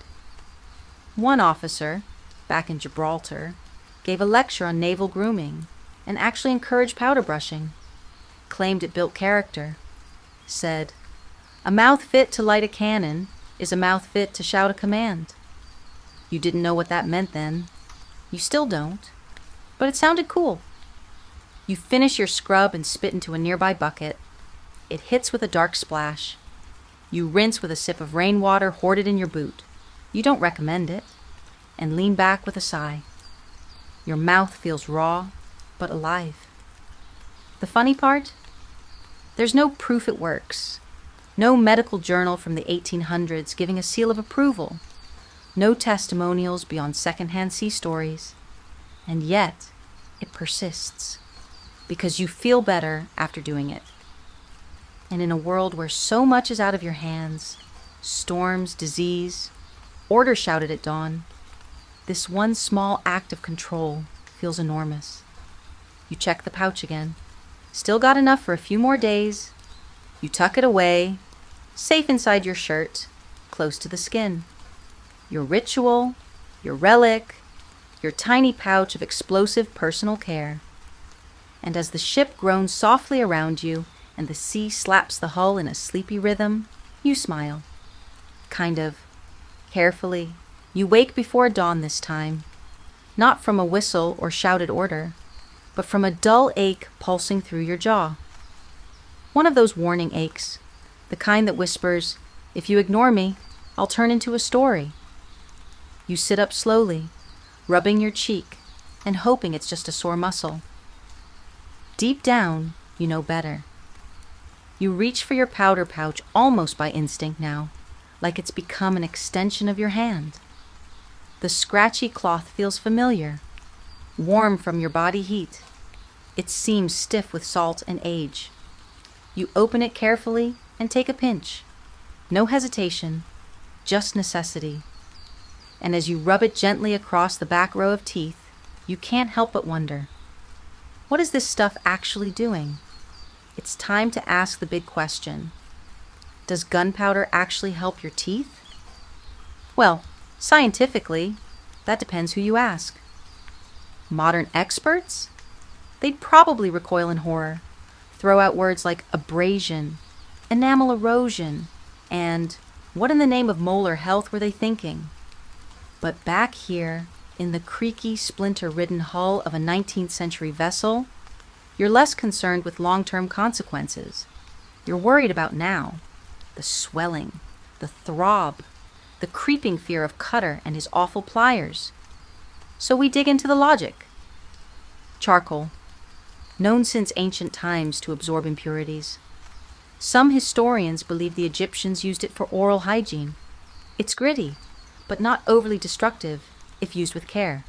One officer, back in Gibraltar, gave a lecture on naval grooming and actually encouraged powder brushing. Claimed it built character. Said, "A mouth fit to light a cannon is a mouth fit to shout a command." You didn't know what that meant then. You still don't. But it sounded cool. You finish your scrub and spit into a nearby bucket. It hits with a dark splash. You rinse with a sip of rainwater hoarded in your boot. You don't recommend it. And lean back with a sigh. Your mouth feels raw, but alive. The funny part? There's no proof it works. No medical journal from the 1800s giving a seal of approval. No testimonials beyond secondhand sea stories. And yet, it persists. Because you feel better after doing it. And in a world where so much is out of your hands, storms, disease, order shouted at dawn, this one small act of control feels enormous. You check the pouch again. Still got enough for a few more days. You tuck it away, safe inside your shirt, close to the skin. Your ritual, your relic, your tiny pouch of explosive personal care. And as the ship groans softly around you and the sea slaps the hull in a sleepy rhythm, you smile. Kind of carefully. You wake before dawn this time, not from a whistle or shouted order, but from a dull ache pulsing through your jaw. One of those warning aches, the kind that whispers, "If you ignore me, I'll turn into a story." You sit up slowly, rubbing your cheek and hoping it's just a sore muscle. Deep down, you know better. You reach for your powder pouch almost by instinct now, like it's become an extension of your hand. The scratchy cloth feels familiar, warm from your body heat. It seems stiff with salt and age. You open it carefully and take a pinch. No hesitation, just necessity. And as you rub it gently across the back row of teeth, you can't help but wonder, what is this stuff actually doing? It's time to ask the big question. Does gunpowder actually help your teeth? Well, scientifically, that depends who you ask. Modern experts? They'd probably recoil in horror, throw out words like abrasion, enamel erosion, and what in the name of molar health were they thinking? But back here, in the creaky, splinter-ridden hull of a 19th century vessel, you're less concerned with long-term consequences. You're worried about now, the swelling, the throb, the creeping fear of Cutter and his awful pliers. So we dig into the logic. Charcoal, known since ancient times to absorb impurities. Some historians believe the Egyptians used it for oral hygiene. It's gritty, but not overly destructive if used with care.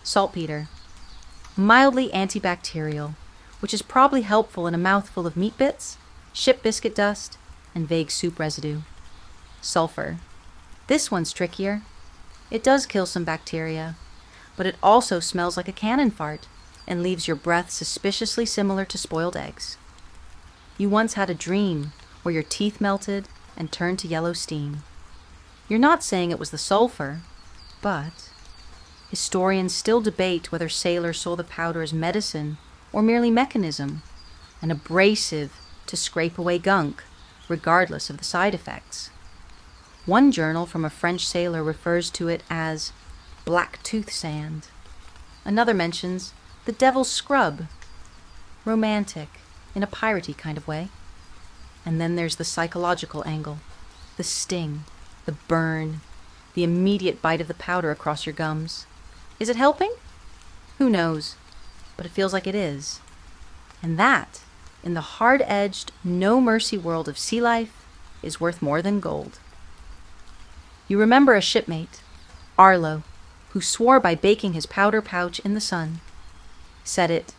Saltpeter, mildly antibacterial, which is probably helpful in a mouthful of meat bits, ship biscuit dust, and vague soup residue. Sulfur. This one's trickier. It does kill some bacteria, but it also smells like a cannon fart and leaves your breath suspiciously similar to spoiled eggs. You once had a dream where your teeth melted and turned to yellow steam. You're not saying it was the sulfur, but historians still debate whether sailors saw the powder as medicine or merely mechanism, an abrasive to scrape away gunk, regardless of the side effects. One journal from a French sailor refers to it as black tooth sand. Another mentions the devil's scrub, romantic in a piratey kind of way. And then there's the psychological angle, the sting, the burn, the immediate bite of the powder across your gums. Is it helping? Who knows, but it feels like it is. And that, in the hard-edged, no-mercy world of sea life, is worth more than gold. You remember a shipmate, Arlo, who swore by baking his powder pouch in the sun. Said it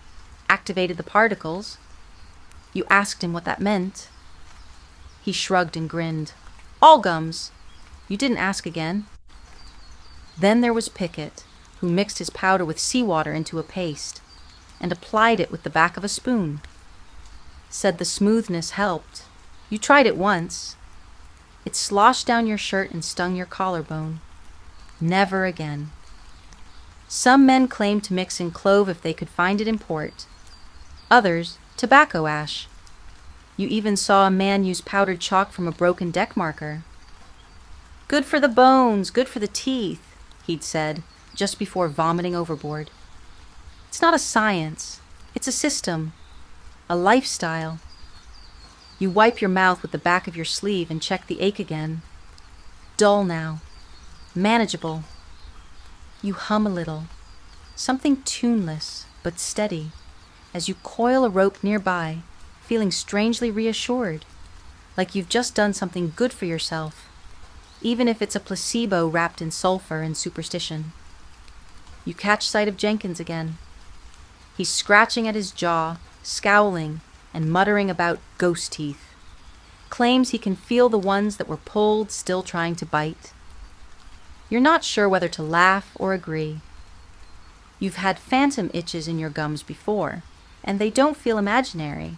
activated the particles. You asked him what that meant. He shrugged and grinned. All gums. You didn't ask again. Then there was Pickett, who mixed his powder with seawater into a paste and applied it with the back of a spoon. Said the smoothness helped. You tried it once. It sloshed down your shirt and stung your collarbone. Never again. Some men claimed to mix in clove if they could find it in port. Others, tobacco ash. You even saw a man use powdered chalk from a broken deck marker. Good for the bones, good for the teeth, he'd said, just before vomiting overboard. It's not a science. It's a system. A lifestyle. You wipe your mouth with the back of your sleeve and check the ache again. Dull now. Manageable. You hum a little. Something tuneless, but steady, as you coil a rope nearby, feeling strangely reassured, like you've just done something good for yourself, even if it's a placebo wrapped in sulfur and superstition. You catch sight of Jenkins again. He's scratching at his jaw, scowling, and muttering about ghost teeth. Claims he can feel the ones that were pulled still trying to bite. You're not sure whether to laugh or agree. You've had phantom itches in your gums before, and they don't feel imaginary.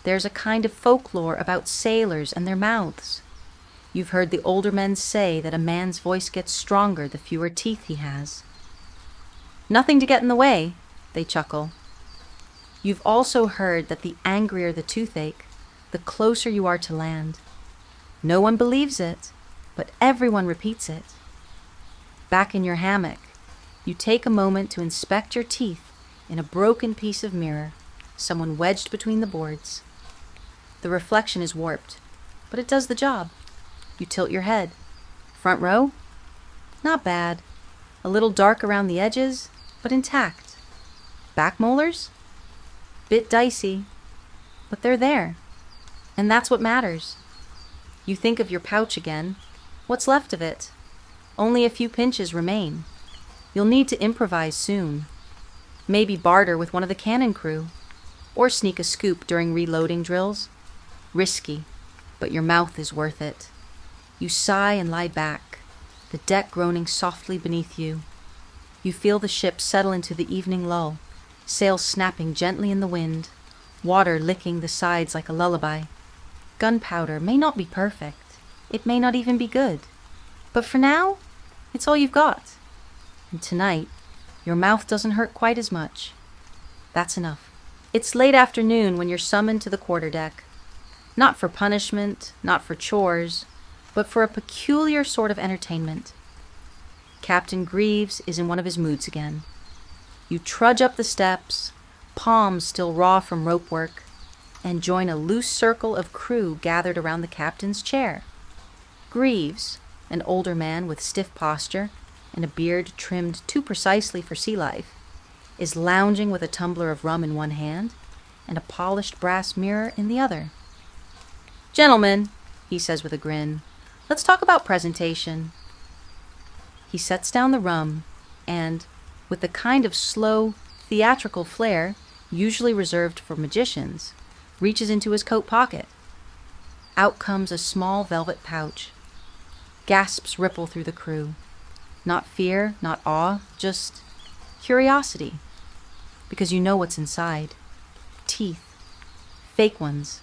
There's a kind of folklore about sailors and their mouths. You've heard the older men say that a man's voice gets stronger the fewer teeth he has. Nothing to get in the way, they chuckle. You've also heard that the angrier the toothache, the closer you are to land. No one believes it, but everyone repeats it. Back in your hammock, you take a moment to inspect your teeth in a broken piece of mirror, someone wedged between the boards. The reflection is warped, but it does the job. You tilt your head. Front row? Not bad. A little dark around the edges, but intact. Back molars? Bit dicey, but they're there. And that's what matters. You think of your pouch again. What's left of it? Only a few pinches remain. You'll need to improvise soon. Maybe barter with one of the cannon crew, or sneak a scoop during reloading drills. Risky, but your mouth is worth it. You sigh and lie back, the deck groaning softly beneath you. You feel the ship settle into the evening lull, sails snapping gently in the wind, water licking the sides like a lullaby. Gunpowder may not be perfect. It may not even be good. But for now, it's all you've got. And tonight, your mouth doesn't hurt quite as much. That's enough. It's late afternoon when you're summoned to the quarterdeck. Not for punishment, not for chores, but for a peculiar sort of entertainment. Captain Greaves is in one of his moods again. You trudge up the steps, palms still raw from rope work, and join a loose circle of crew gathered around the captain's chair. Greaves, an older man with stiff posture and a beard trimmed too precisely for sea life, is lounging with a tumbler of rum in one hand and a polished brass mirror in the other. "Gentlemen," he says with a grin, "let's talk about presentation." He sets down the rum and, with the kind of slow, theatrical flair usually reserved for magicians, reaches into his coat pocket. Out comes a small velvet pouch. Gasps ripple through the crew. Not fear, not awe, just curiosity. Because you know what's inside. Teeth. Fake ones.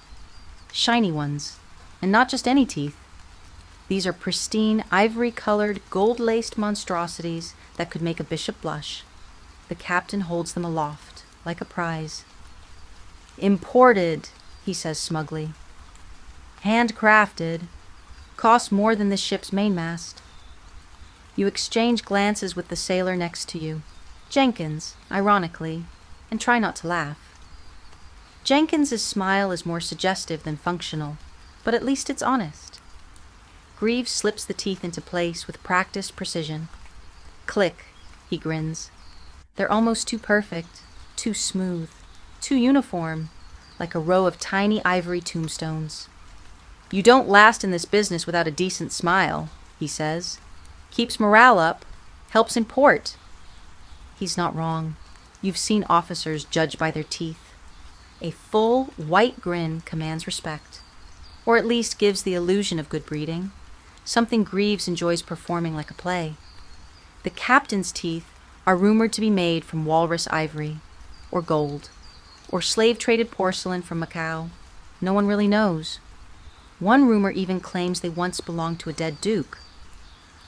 Shiny ones. And not just any teeth. These are pristine, ivory-colored, gold-laced monstrosities that could make a bishop blush. The captain holds them aloft, like a prize. "Imported," he says smugly. "Handcrafted. Costs more than this ship's mainmast." You exchange glances with the sailor next to you, Jenkins, ironically, and try not to laugh. Jenkins's smile is more suggestive than functional, but at least it's honest. Greaves slips the teeth into place with practiced precision. Click, he grins. They're almost too perfect, too smooth, too uniform, like a row of tiny ivory tombstones. "You don't last in this business without a decent smile," he says. "Keeps morale up, helps in port." He's not wrong. You've seen officers judged by their teeth. A full, white grin commands respect, or at least gives the illusion of good breeding, something Greaves enjoys performing like a play. The captain's teeth are rumored to be made from walrus ivory, or gold, or slave-traded porcelain from Macau. No one really knows. One rumor even claims they once belonged to a dead duke.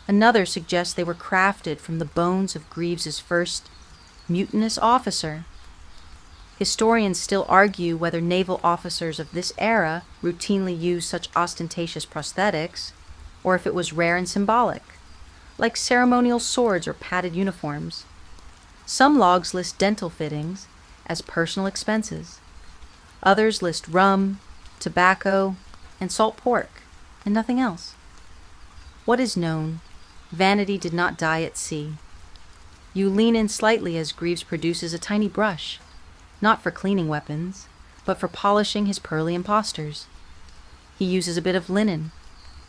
Another suggests they were crafted from the bones of Greaves's first mutinous officer. Historians still argue whether naval officers of this era routinely used such ostentatious prosthetics, or if it was rare and symbolic, like ceremonial swords or padded uniforms. Some logs list dental fittings as personal expenses. Others list rum, tobacco, and salt pork, and nothing else. What is known, vanity did not die at sea. You lean in slightly as Greaves produces a tiny brush, not for cleaning weapons, but for polishing his pearly impostors. He uses a bit of linen,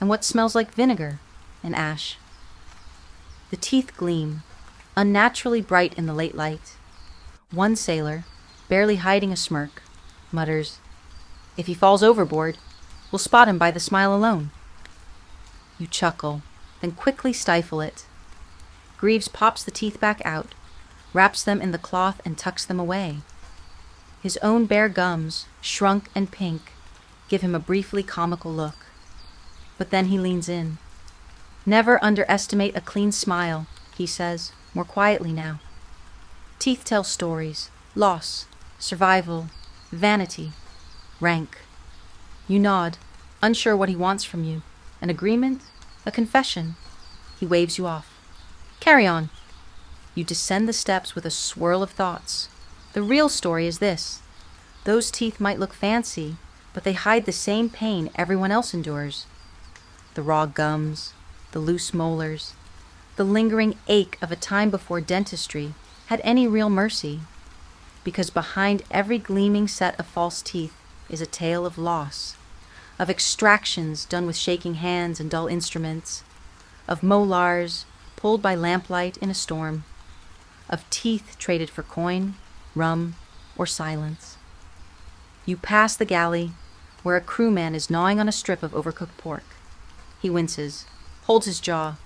and what smells like vinegar and ash. The teeth gleam, unnaturally bright in the late light. One sailor, barely hiding a smirk, mutters, If he falls overboard, we'll spot him by the smile alone. You chuckle, then quickly stifle it. Greaves pops the teeth back out, wraps them in the cloth and tucks them away. His own bare gums, shrunk and pink, give him a briefly comical look. But then he leans in. Never underestimate a clean smile, he says, more quietly now. Teeth tell stories, loss, survival, vanity, rank. You nod, unsure what he wants from you. An agreement? A confession? He waves you off. Carry on. You descend the steps with a swirl of thoughts. The real story is this. Those teeth might look fancy, but they hide the same pain everyone else endures. The raw gums, the loose molars, the lingering ache of a time before dentistry had any real mercy, because behind every gleaming set of false teeth is a tale of loss, of extractions done with shaking hands and dull instruments, of molars pulled by lamplight in a storm, of teeth traded for coin, rum, or silence. You pass the galley, where a crewman is gnawing on a strip of overcooked pork. He winces, holds his jaw,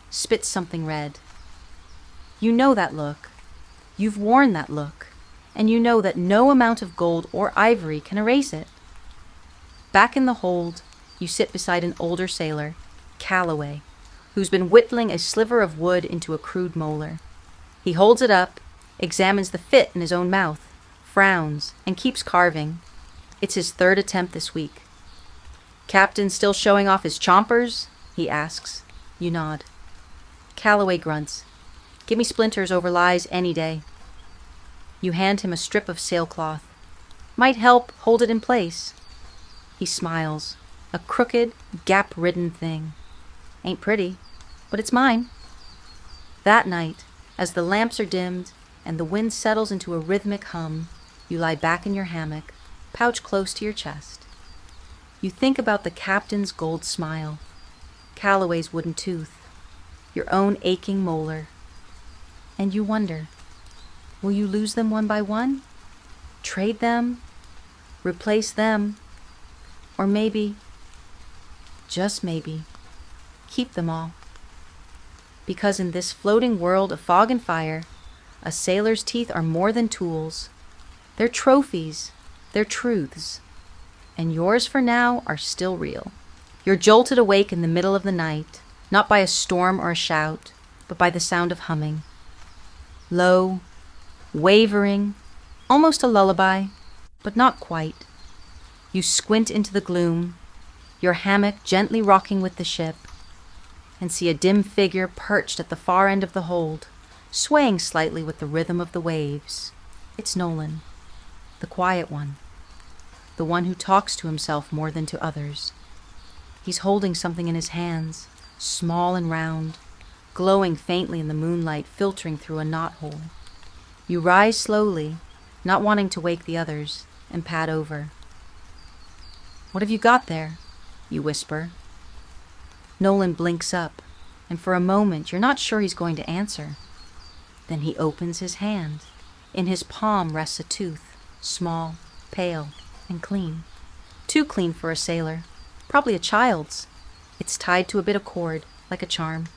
spits something red. You know that look. You've worn that look, and you know that no amount of gold or ivory can erase it. Back in the hold, you sit beside an older sailor, Calloway, who's been whittling a sliver of wood into a crude molar. He holds it up, examines the fit in his own mouth, frowns, and keeps carving. It's his third attempt this week. Captain still showing off his chompers? He asks. You nod. Calloway grunts. Give me splinters over lies any day. You hand him a strip of sailcloth. Might help hold it in place. He smiles. A crooked, gap-ridden thing. Ain't pretty, but it's mine. That night, as the lamps are dimmed and the wind settles into a rhythmic hum, you lie back in your hammock, pouch close to your chest. You think about the captain's gold smile, Calloway's wooden tooth, your own aching molar, and you wonder, will you lose them one by one? Trade them? Replace them? Or maybe, just maybe, keep them all? Because in this floating world of fog and fire, a sailor's teeth are more than tools. They're trophies, they're truths, and yours for now are still real. You're jolted awake in the middle of the night, not by a storm or a shout, but by the sound of humming. Low, wavering, almost a lullaby, but not quite. You squint into the gloom, your hammock gently rocking with the ship, and see a dim figure perched at the far end of the hold, swaying slightly with the rhythm of the waves. It's Nolan, the quiet one, the one who talks to himself more than to others. He's holding something in his hands, small and round, glowing faintly in the moonlight filtering through a knothole. You rise slowly, not wanting to wake the others, and pad over. What have you got there? You whisper. Nolan blinks up, and for a moment you're not sure he's going to answer. Then he opens his hand. In his palm rests a tooth, small, pale, and clean. Too clean for a sailor, probably a child's. It's tied to a bit of cord, like a charm.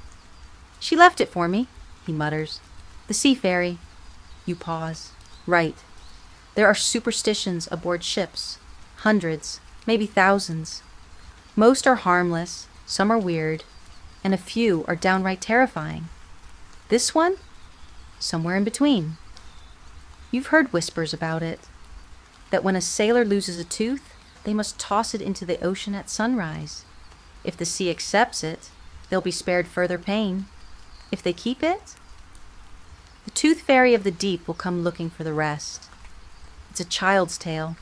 She left it for me, he mutters. The sea fairy. You pause. Right. There are superstitions aboard ships. Hundreds, maybe thousands. Most are harmless, some are weird, and a few are downright terrifying. This one? Somewhere in between. You've heard whispers about it. That when a sailor loses a tooth, they must toss it into the ocean at sunrise. If the sea accepts it, they'll be spared further pain. If they keep it, the tooth fairy of the deep will come looking for the rest. It's a child's tale,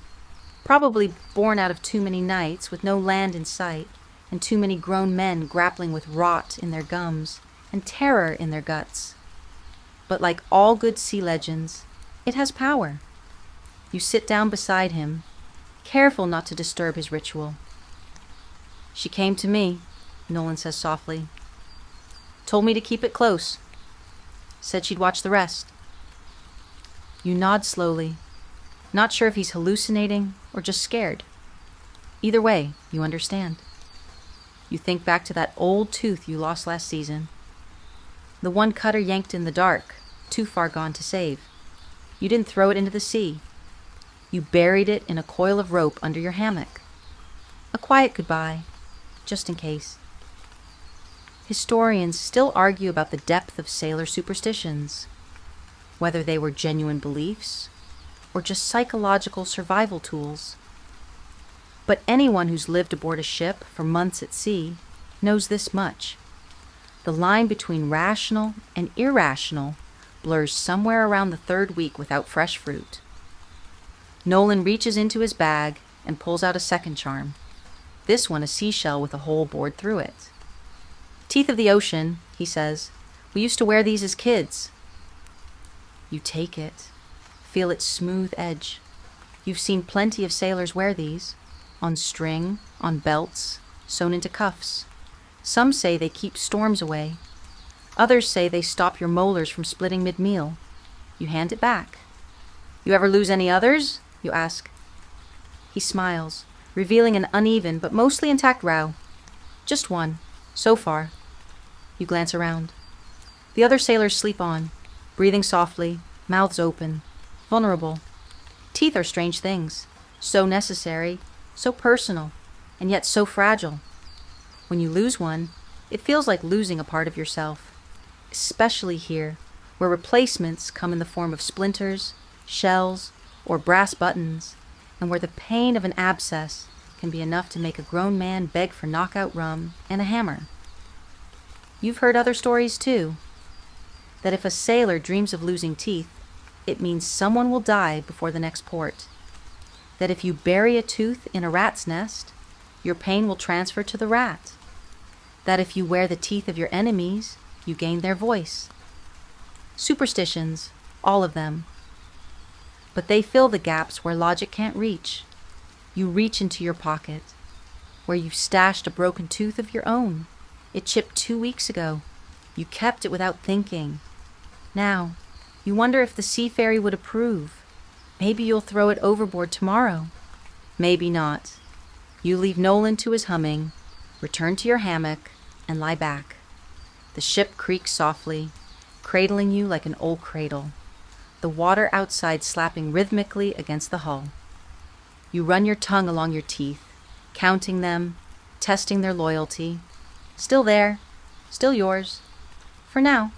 probably born out of too many nights with no land in sight, and too many grown men grappling with rot in their gums and terror in their guts. But like all good sea legends, it has power. You sit down beside him, careful not to disturb his ritual. She came to me, Nolan says softly. Told me to keep it close. Said she'd watch the rest. You nod slowly, not sure if he's hallucinating or just scared. Either way, you understand. You think back to that old tooth you lost last season. The one Cutter yanked in the dark, too far gone to save. You didn't throw it into the sea. You buried it in a coil of rope under your hammock. A quiet goodbye, just in case. Historians still argue about the depth of sailor superstitions, whether they were genuine beliefs or just psychological survival tools. But anyone who's lived aboard a ship for months at sea knows this much. The line between rational and irrational blurs somewhere around the third week without fresh fruit. Nolan reaches into his bag and pulls out a second charm, this one a seashell with a hole bored through it. Teeth of the ocean, he says. We used to wear these as kids. You take it, feel its smooth edge. You've seen plenty of sailors wear these, on string, on belts, sewn into cuffs. Some say they keep storms away. Others say they stop your molars from splitting mid-meal. You hand it back. You ever lose any others? You ask. He smiles, revealing an uneven but mostly intact row. Just one, so far. You glance around. The other sailors sleep on, breathing softly, mouths open, vulnerable. Teeth are strange things, so necessary, so personal, and yet so fragile. When you lose one, it feels like losing a part of yourself, especially here, where replacements come in the form of splinters, shells, or brass buttons, and where the pain of an abscess can be enough to make a grown man beg for knockout rum and a hammer. You've heard other stories too, that if a sailor dreams of losing teeth, it means someone will die before the next port. That if you bury a tooth in a rat's nest, your pain will transfer to the rat. That if you wear the teeth of your enemies, you gain their voice. Superstitions, all of them. But they fill the gaps where logic can't reach. You reach into your pocket, where you've stashed a broken tooth of your own. It chipped 2 weeks ago. You kept it without thinking. Now, you wonder if the sea fairy would approve. Maybe you'll throw it overboard tomorrow. Maybe not. You leave Nolan to his humming, return to your hammock, and lie back. The ship creaks softly, cradling you like an old cradle, the water outside slapping rhythmically against the hull. You run your tongue along your teeth, counting them, testing their loyalty. Still there, still yours, for now.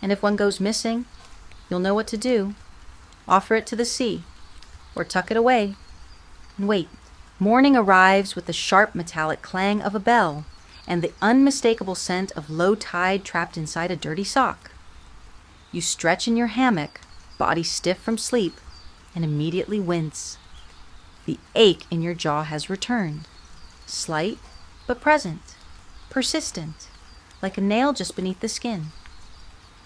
And if one goes missing, you'll know what to do. Offer it to the sea, or tuck it away, and wait. Morning arrives with the sharp metallic clang of a bell and the unmistakable scent of low tide trapped inside a dirty sock. You stretch in your hammock, body stiff from sleep, and immediately wince. The ache in your jaw has returned, slight but present. Persistent, like a nail just beneath the skin.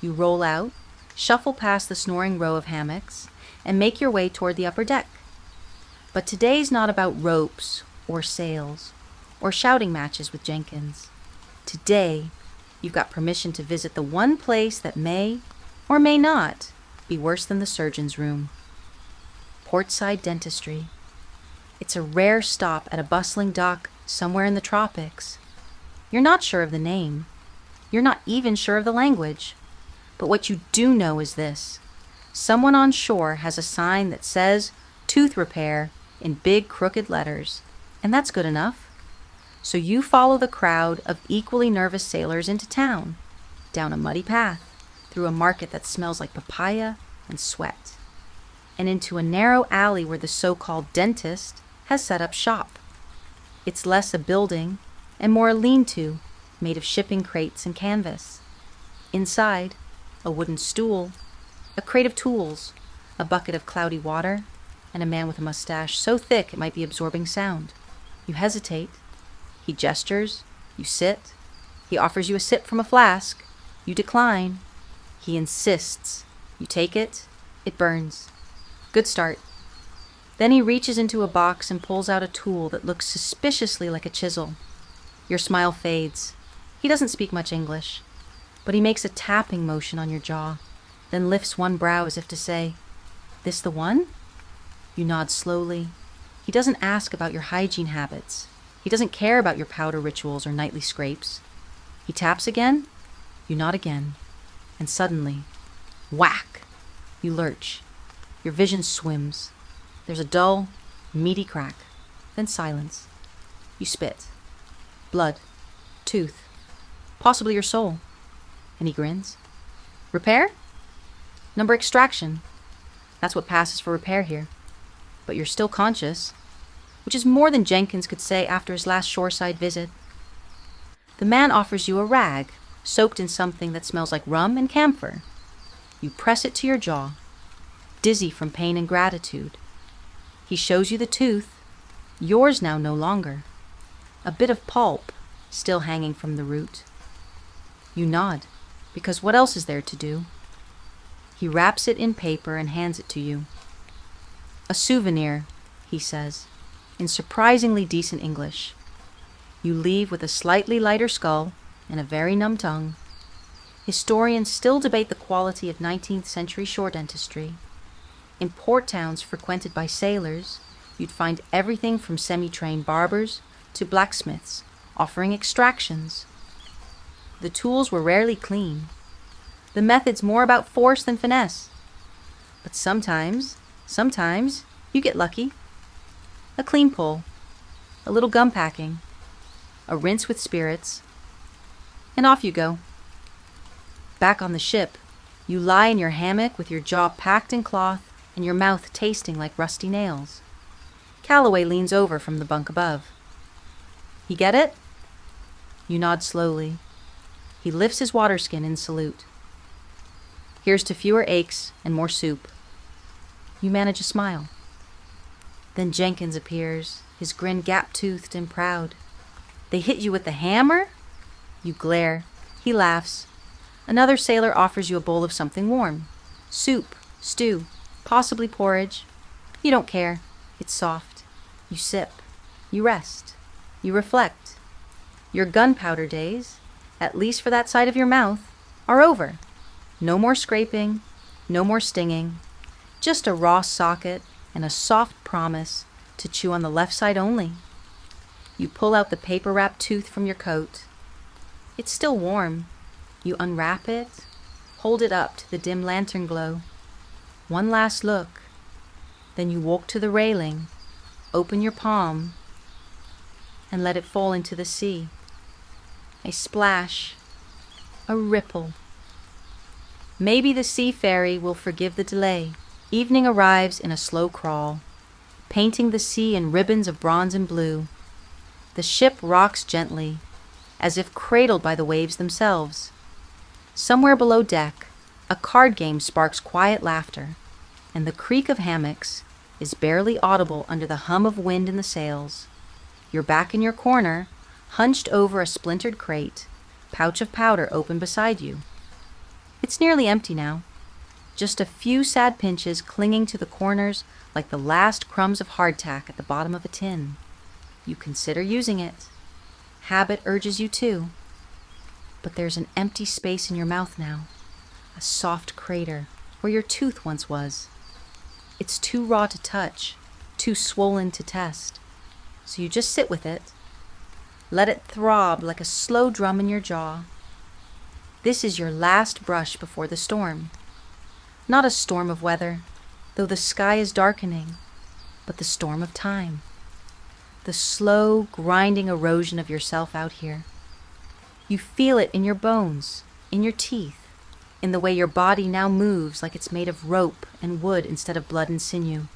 You roll out, shuffle past the snoring row of hammocks, and make your way toward the upper deck. But today's not about ropes or sails or shouting matches with Jenkins. Today, you've got permission to visit the one place that may or may not be worse than the surgeon's room. Portside Dentistry. It's a rare stop at a bustling dock somewhere in the tropics. You're not sure of the name. You're not even sure of the language. But what you do know is this. Someone on shore has a sign that says tooth repair in big crooked letters, and that's good enough. So you follow the crowd of equally nervous sailors into town, down a muddy path, through a market that smells like papaya and sweat, and into a narrow alley where the so-called dentist has set up shop. It's less a building and more a lean-to made of shipping crates and canvas. Inside, a wooden stool, a crate of tools, a bucket of cloudy water, and a man with a mustache so thick it might be absorbing sound. You hesitate. He gestures. You sit. He offers you a sip from a flask. You decline. He insists. You take it. It burns. Good start. Then he reaches into a box and pulls out a tool that looks suspiciously like a chisel. Your smile fades. He doesn't speak much English, but he makes a tapping motion on your jaw, then lifts one brow as if to say, "This the one?" You nod slowly. He doesn't ask about your hygiene habits. He doesn't care about your powder rituals or nightly scrapes. He taps again, you nod again, and suddenly, whack! You lurch. Your vision swims. There's a dull, meaty crack, then silence. You spit. Blood. Tooth. Possibly your soul. And he grins. Repair? Number extraction. That's what passes for repair here. But you're still conscious, which is more than Jenkins could say after his last shoreside visit. The man offers you a rag, soaked in something that smells like rum and camphor. You press it to your jaw, dizzy from pain and gratitude. He shows you the tooth, yours now no longer. A bit of pulp, still hanging from the root. You nod, because what else is there to do? He wraps it in paper and hands it to you. A souvenir, he says, in surprisingly decent English. You leave with a slightly lighter skull and a very numb tongue. Historians still debate the quality of 19th century shore dentistry. In port towns frequented by sailors, you'd find everything from semi-trained barbers to blacksmiths offering extractions. The tools were rarely clean. The method's more about force than finesse. But sometimes, you get lucky. A clean pull, a little gum packing, a rinse with spirits, and off you go. Back on the ship, you lie in your hammock with your jaw packed in cloth and your mouth tasting like rusty nails. Calloway leans over from the bunk above. He get it? You nod slowly. He lifts his water skin in salute. Here's to fewer aches and more soup. You manage a smile. Then Jenkins appears, his grin gap-toothed and proud. They hit you with the hammer? You glare. He laughs. Another sailor offers you a bowl of something warm. Soup, stew, possibly porridge. You don't care. It's soft. You sip. You rest. You reflect. Your gunpowder days, at least for that side of your mouth, are over. No more scraping, no more stinging, just a raw socket and a soft promise to chew on the left side only. You pull out the paper-wrapped tooth from your coat. It's still warm. You unwrap it, hold it up to the dim lantern glow. One last look. Then you walk to the railing, open your palm, and let it fall into the sea. A splash, a ripple. Maybe the sea fairy will forgive the delay. Evening arrives in a slow crawl, painting the sea in ribbons of bronze and blue. The ship rocks gently, as if cradled by the waves themselves. Somewhere below deck, a card game sparks quiet laughter, and the creak of hammocks is barely audible under the hum of wind in the sails. You're back in your corner, hunched over a splintered crate, pouch of powder open beside you. It's nearly empty now. Just a few sad pinches clinging to the corners like the last crumbs of hardtack at the bottom of a tin. You consider using it. Habit urges you to. But there's an empty space in your mouth now, a soft crater where your tooth once was. It's too raw to touch, too swollen to test. So you just sit with it. Let it throb like a slow drum in your jaw. This is your last brush before the storm. Not a storm of weather, though the sky is darkening, but the storm of time. The slow, grinding erosion of yourself out here. You feel it in your bones, in your teeth, in the way your body now moves like it's made of rope and wood instead of blood and sinew.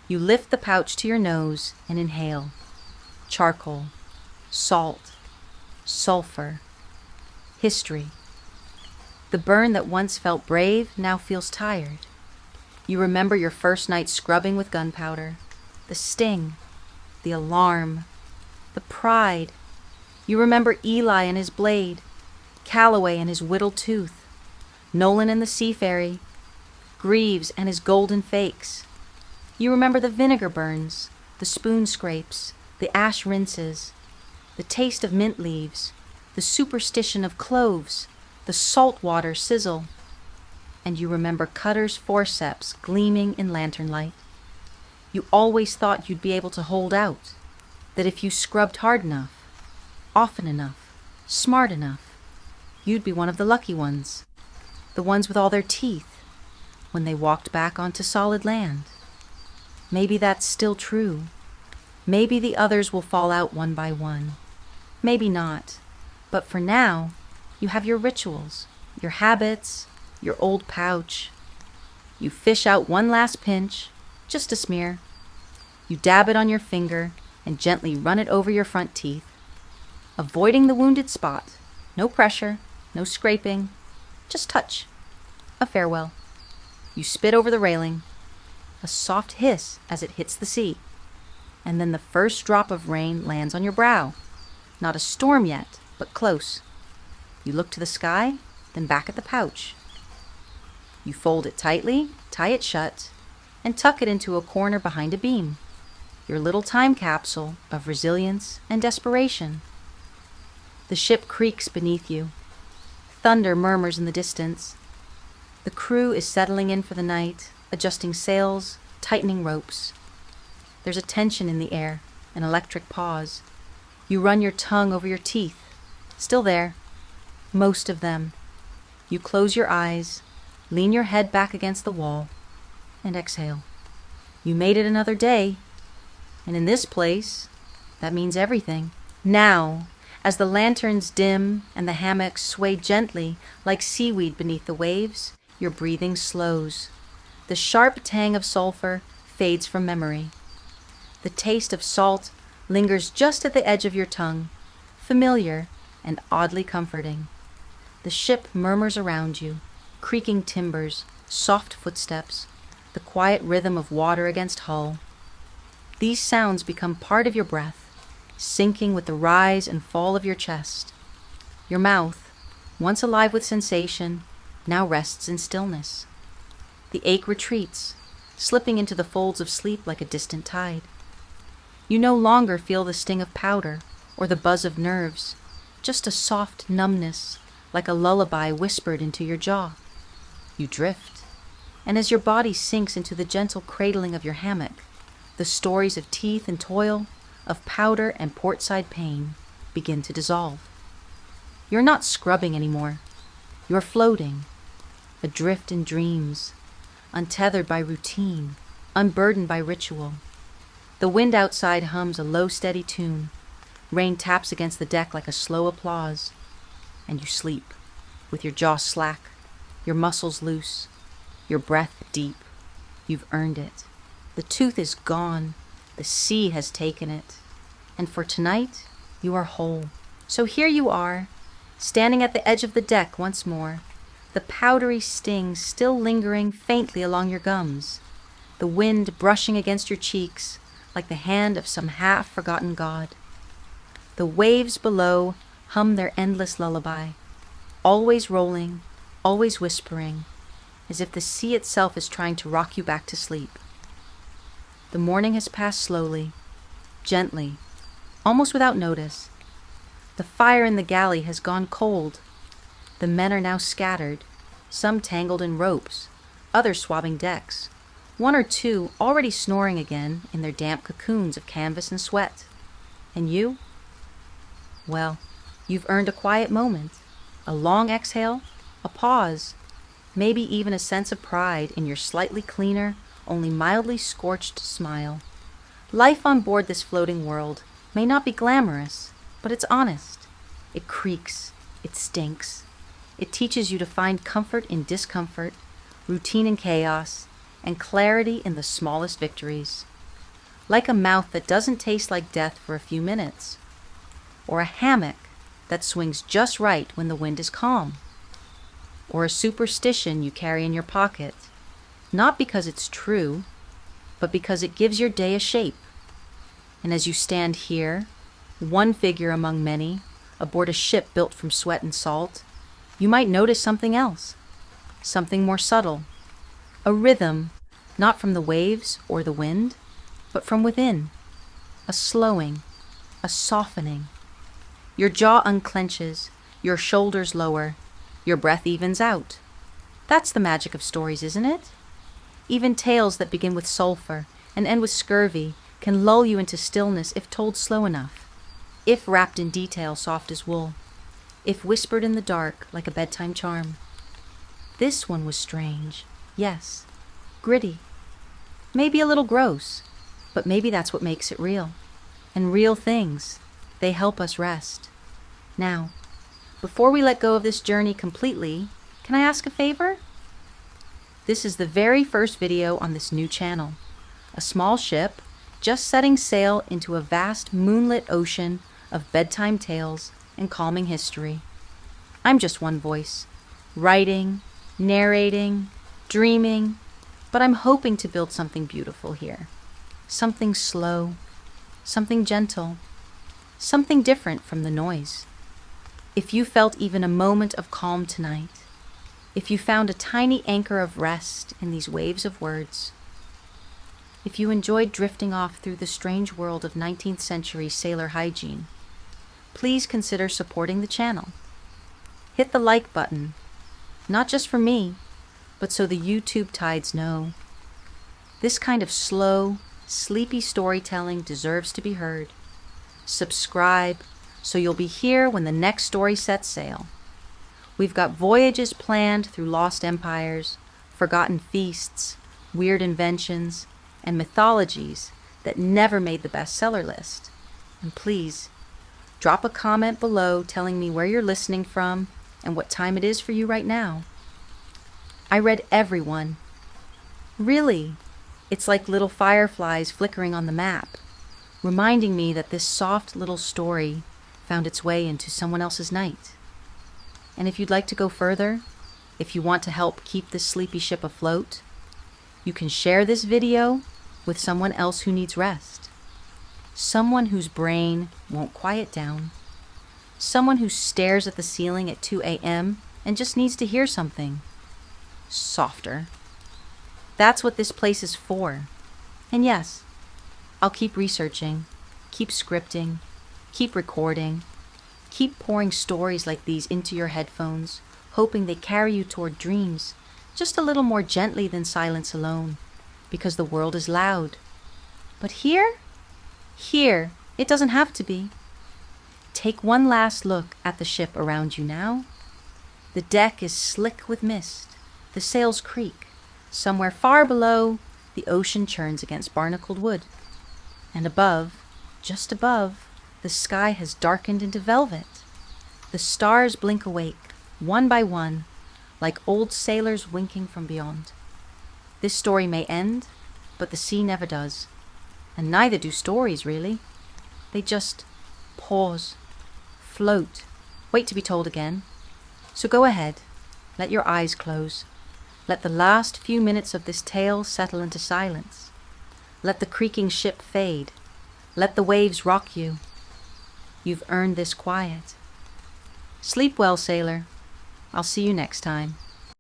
You lift the pouch to your nose and inhale. Charcoal, salt, sulfur, history. The burn that once felt brave now feels tired. You remember your first night scrubbing with gunpowder, the sting, the alarm, the pride. You remember Eli and his blade, Calloway and his whittled tooth, Nolan and the sea fairy, Greaves and his golden fakes. You remember the vinegar burns, the spoon scrapes, the ash rinses, the taste of mint leaves, the superstition of cloves, the salt water sizzle. And you remember Cutter's forceps gleaming in lantern light. You always thought you'd be able to hold out, that if you scrubbed hard enough, often enough, smart enough, you'd be one of the lucky ones, the ones with all their teeth, when they walked back onto solid land. Maybe that's still true. Maybe the others will fall out one by one. Maybe not. But for now, you have your rituals, your habits, your old pouch. You fish out one last pinch, just a smear. You dab it on your finger and gently run it over your front teeth, avoiding the wounded spot. No pressure, no scraping, just touch. A farewell. You spit over the railing, a soft hiss as it hits the sea, and then the first drop of rain lands on your brow. Not a storm yet, but close. You look to the sky, then back at the pouch. You fold it tightly, tie it shut, and tuck it into a corner behind a beam, your little time capsule of resilience and desperation. The ship creaks beneath you. Thunder murmurs in the distance. The crew is settling in for the night, adjusting sails, tightening ropes. There's a tension in the air, an electric pause. You run your tongue over your teeth. Still there. Most of them. You close your eyes, lean your head back against the wall, and exhale. You made it another day. And in this place, that means everything. Now, as the lanterns dim and the hammocks sway gently like seaweed beneath the waves, your breathing slows. The sharp tang of sulfur fades from memory. The taste of salt lingers just at the edge of your tongue, familiar and oddly comforting. The ship murmurs around you, creaking timbers, soft footsteps, the quiet rhythm of water against hull. These sounds become part of your breath, sinking with the rise and fall of your chest. Your mouth, once alive with sensation, now rests in stillness. The ache retreats, slipping into the folds of sleep like a distant tide. You no longer feel the sting of powder or the buzz of nerves, just a soft numbness, like a lullaby whispered into your jaw. You drift, and as your body sinks into the gentle cradling of your hammock, the stories of teeth and toil, of powder and portside pain, begin to dissolve. You're not scrubbing anymore. You're floating, adrift in dreams, untethered by routine, unburdened by ritual. The wind outside hums a low, steady tune. Rain taps against the deck like a slow applause. And you sleep, with your jaw slack, your muscles loose, your breath deep. You've earned it. The tooth is gone. The sea has taken it. And for tonight, you are whole. So here you are, standing at the edge of the deck once more, the powdery sting still lingering faintly along your gums, the wind brushing against your cheeks like the hand of some half-forgotten god. The waves below hum their endless lullaby, always rolling, always whispering, as if the sea itself is trying to rock you back to sleep. The morning has passed slowly, gently, almost without notice. The fire in the galley has gone cold. The men are now scattered, some tangled in ropes, others swabbing decks, one or two already snoring again in their damp cocoons of canvas and sweat. And you? Well, you've earned a quiet moment, a long exhale, a pause, maybe even a sense of pride in your slightly cleaner, only mildly scorched smile. Life on board this floating world may not be glamorous, but it's honest. It creaks, it stinks. It teaches you to find comfort in discomfort, routine in chaos, and clarity in the smallest victories. Like a mouth that doesn't taste like death for a few minutes, or a hammock that swings just right when the wind is calm, or a superstition you carry in your pocket, not because it's true, but because it gives your day a shape. And as you stand here, one figure among many, aboard a ship built from sweat and salt, you might notice something else, something more subtle, a rhythm, not from the waves or the wind, but from within, a slowing, a softening. Your jaw unclenches, your shoulders lower, your breath evens out. That's the magic of stories, isn't it? Even tales that begin with sulfur and end with scurvy can lull you into stillness if told slow enough, if wrapped in detail soft as wool, if whispered in the dark like a bedtime charm. This one was strange, yes, gritty, maybe a little gross, but maybe that's what makes it real. And real things, they help us rest. Now, before we let go of this journey completely, can I ask a favor? This is the very first video on this new channel. A small ship just setting sail into a vast moonlit ocean of bedtime tales and calming history. I'm just one voice, writing, narrating, dreaming, but I'm hoping to build something beautiful here. Something slow, something gentle, something different from the noise. If you felt even a moment of calm tonight, if you found a tiny anchor of rest in these waves of words, if you enjoyed drifting off through the strange world of 19th century sailor hygiene, please consider supporting the channel. Hit the like button, not just for me, but so the YouTube tides know. This kind of slow, sleepy storytelling deserves to be heard. Subscribe so you'll be here when the next story sets sail. We've got voyages planned through lost empires, forgotten feasts, weird inventions, and mythologies that never made the bestseller list. And please, drop a comment below telling me where you're listening from and what time it is for you right now. I read every one. Really, it's like little fireflies flickering on the map, reminding me that this soft little story found its way into someone else's night. And if you'd like to go further, if you want to help keep this sleepy ship afloat, you can share this video with someone else who needs rest. Someone whose brain won't quiet down. Someone who stares at the ceiling at 2 a.m. and just needs to hear something softer. That's what this place is for. And yes, I'll keep researching, keep scripting, keep recording, keep pouring stories like these into your headphones, hoping they carry you toward dreams just a little more gently than silence alone, because the world is loud. But here, it doesn't have to be. Take one last look at the ship around you now. The deck is slick with mist. The sails creak. Somewhere far below, the ocean churns against barnacled wood. And above, just above, the sky has darkened into velvet. The stars blink awake, one by one, like old sailors winking from beyond. This story may end, but the sea never does. And neither do stories, really. They just pause, float, wait to be told again. So go ahead, let your eyes close. Let the last few minutes of this tale settle into silence. Let the creaking ship fade. Let the waves rock you. You've earned this quiet. Sleep well, sailor. I'll see you next time.